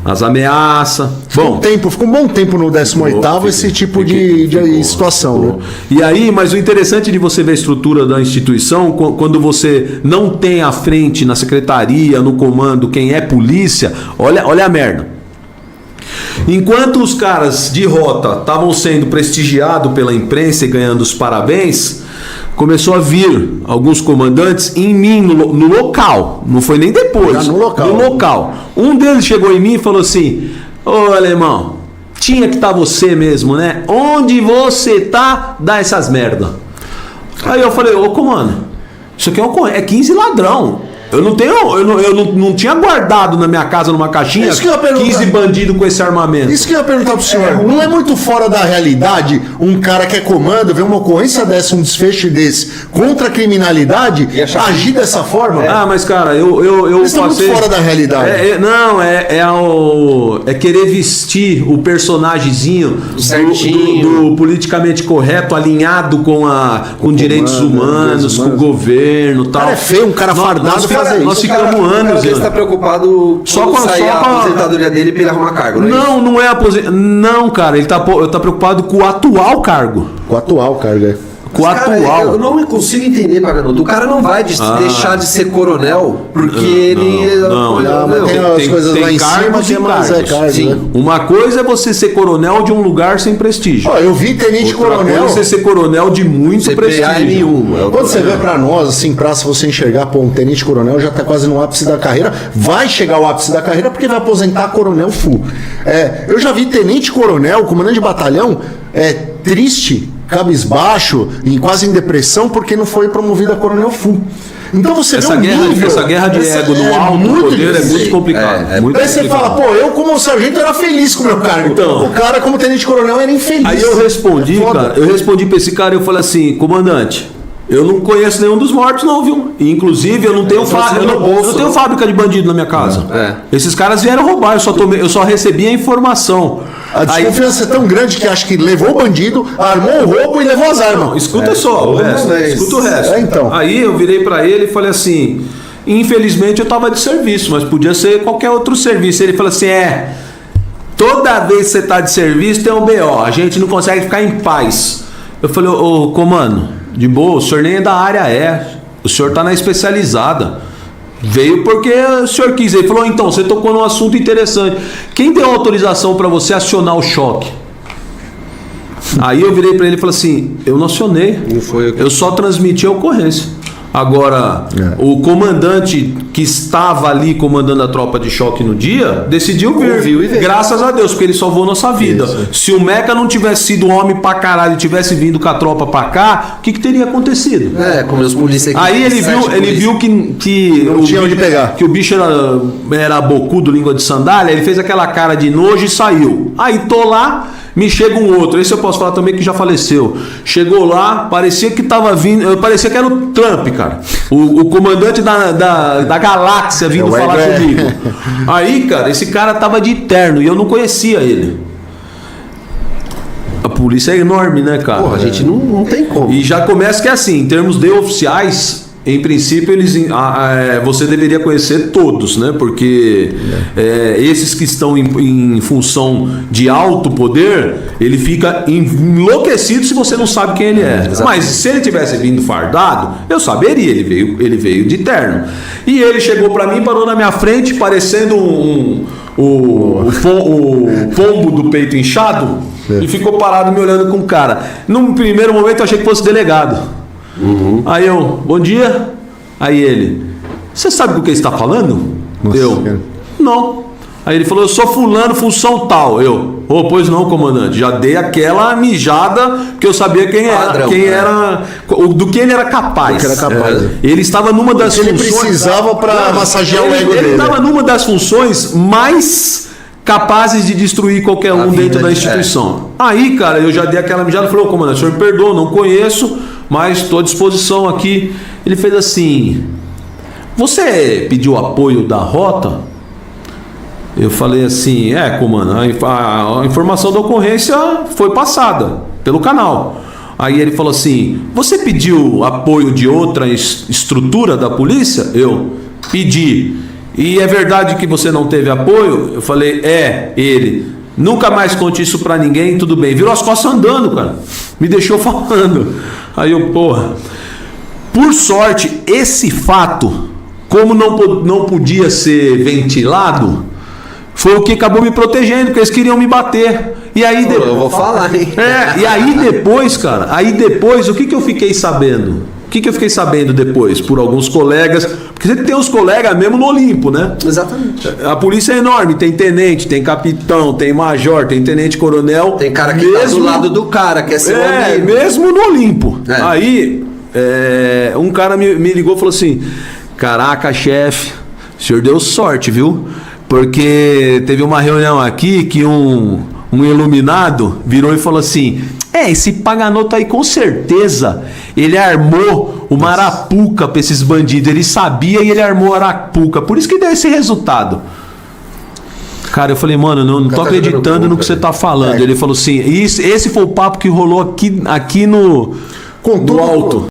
As ameaças. Ficou um bom tempo no 18º esse tipo de situação, né? E aí, mas o interessante de você ver a estrutura da instituição, quando você não tem à frente na secretaria, no comando, quem é polícia, olha a merda. Enquanto os caras de rota estavam sendo prestigiados pela imprensa e ganhando os parabéns, começou a vir alguns comandantes em mim no local, não foi nem depois, no local. Um deles chegou em mim e falou assim: ô alemão, tinha que estar você mesmo, né? Onde você tá, dá essas merda. Aí eu falei: ô comando, isso aqui é 15 ladrão. Eu não tinha guardado na minha casa, numa caixinha, 15 bandidos com esse armamento. Isso que eu ia perguntar pro senhor. Não é muito fora da realidade um cara que é comando, ver uma ocorrência dessa, um desfecho desse, contra a criminalidade, agir dessa forma? Mas cara, eu Isso é muito fora da realidade. É querer vestir o personagemzinho do politicamente correto, alinhado com direitos humanos, com o governo e tal. Cara, é feio um cara fardado fazer isso. Nós ficamos anos. Ele está preocupado só com sair a aposentadoria dele para ele arrumar cargo, não é aposentadoria. Não, cara, ele tá preocupado com o atual cargo. Com o atual cargo, é. Com o atual. Eu não consigo entender, Paganudo. O cara não vai deixar de ser coronel porque ele. Não, tem as coisas lá em cima que é mais cargo, né? Uma coisa é você ser coronel de um lugar sem prestígio. Eu vi tenente coronel. Você ser coronel de muito prestígio. Quando você vê pra nós, assim, se você enxergar, um tenente coronel já tá quase no ápice da carreira. Vai chegar ao ápice da carreira porque vai aposentar coronel full. Eu já vi tenente coronel, comandante de batalhão, triste, cabisbaixo, quase em depressão, porque não foi promovido a coronel full. Então você essa vê essa guerra de ego no alto poder é muito complicado. Aí você fala, eu como sargento era feliz com o meu cargo. Então, o cara como tenente coronel era infeliz. Aí eu respondi, pra esse cara, eu falei assim, comandante, eu não conheço nenhum dos mortos não, viu? Inclusive, eu não tenho fábrica de bandido na minha casa. Esses caras vieram roubar, eu só recebi a informação. A desconfiança é tão grande que acho que levou o bandido, armou o roubo e levou as armas. Não, escuta só o resto. Escuta o resto. Então. Aí eu virei pra ele e falei assim, infelizmente eu tava de serviço, mas podia ser qualquer outro serviço. Ele falou assim, toda vez que você tá de serviço tem um BO, a gente não consegue ficar em paz. Eu falei, comando, de boa, o senhor nem é da área, o senhor tá na especializada. Veio porque o senhor quis. Ele falou, então, você tocou num assunto interessante. Quem deu autorização para você acionar o choque? Aí eu virei para ele e falei assim, eu não acionei. Eu só transmiti a ocorrência. Agora, o comandante que estava ali comandando a tropa de choque no dia, decidiu vir. Graças a Deus, porque ele salvou nossa vida. Se o Meca não tivesse sido homem pra caralho e tivesse vindo com a tropa pra cá, o que teria acontecido? Como os polícias aqui. Aí ele viu que não tinha onde pegar. Que o bicho era bocudo, língua de sandália, ele fez aquela cara de nojo e saiu. Aí tô lá, me chega um outro, esse eu posso falar também que já faleceu. Chegou lá, parecia que tava vindo, parecia que era o Trump, cara. O comandante da galáxia vindo falar comigo. Aí, cara, esse cara tava de terno e eu não conhecia ele. A polícia é enorme, né, cara? A gente não tem como. E já começa que é assim, em termos de oficiais, em princípio, você deveria conhecer todos, né? Porque esses que estão em função de alto poder, ele fica enlouquecido se você não sabe quem ele é. Mas se ele tivesse vindo fardado, eu saberia. Ele veio de terno. E ele chegou para mim, parou na minha frente, parecendo o pombo do peito inchado, e ficou parado me olhando com o cara. Num primeiro momento eu achei que fosse delegado. Aí eu, bom dia. Aí ele, você sabe do que ele está falando? Não. Aí ele falou, eu sou fulano, função tal. Pois não, comandante. Já dei aquela mijada, porque eu sabia quem era, do que ele era capaz. Ele estava numa das funções. Ele precisava para massagear o ego dele. Ele estava numa das funções mais capazes de destruir qualquer um dentro da instituição. Aí, cara, eu já dei aquela mijada e falei, comandante, o senhor me perdoa, não conheço, mas estou à disposição aqui. Ele fez assim, você pediu apoio da rota? Eu falei assim, comandante, a informação da ocorrência foi passada pelo canal. Aí ele falou assim, você pediu apoio de outra estrutura da polícia? Eu pedi. E é verdade que você não teve apoio? Eu falei, ele. Nunca mais conte isso pra ninguém, tudo bem. Virou as costas andando, cara. Me deixou falando. Aí eu, por sorte, esse fato, como não podia ser ventilado, foi o que acabou me protegendo, porque eles queriam me bater. E aí depois, eu vou falar, hein? E aí depois, cara, o que eu fiquei sabendo? O que eu fiquei sabendo depois? Por alguns colegas, porque você tem uns colegas mesmo no Olimpo, né? Exatamente. A polícia é enorme, tem tenente, tem capitão, tem major, tem tenente-coronel. Tem cara que tá do lado do cara, quer ser mesmo no Olimpo. Aí, um cara me ligou e falou assim, Caraca, chefe, o senhor deu sorte, viu? Porque teve uma reunião aqui que um iluminado virou e falou assim: esse Paganoto aí com certeza ele armou uma arapuca pra esses bandidos. Ele sabia e ele armou a arapuca. Por isso que deu esse resultado. Cara, eu falei, mano, não tô acreditando no que você tá falando. Ele falou assim, esse foi o papo que rolou aqui no alto.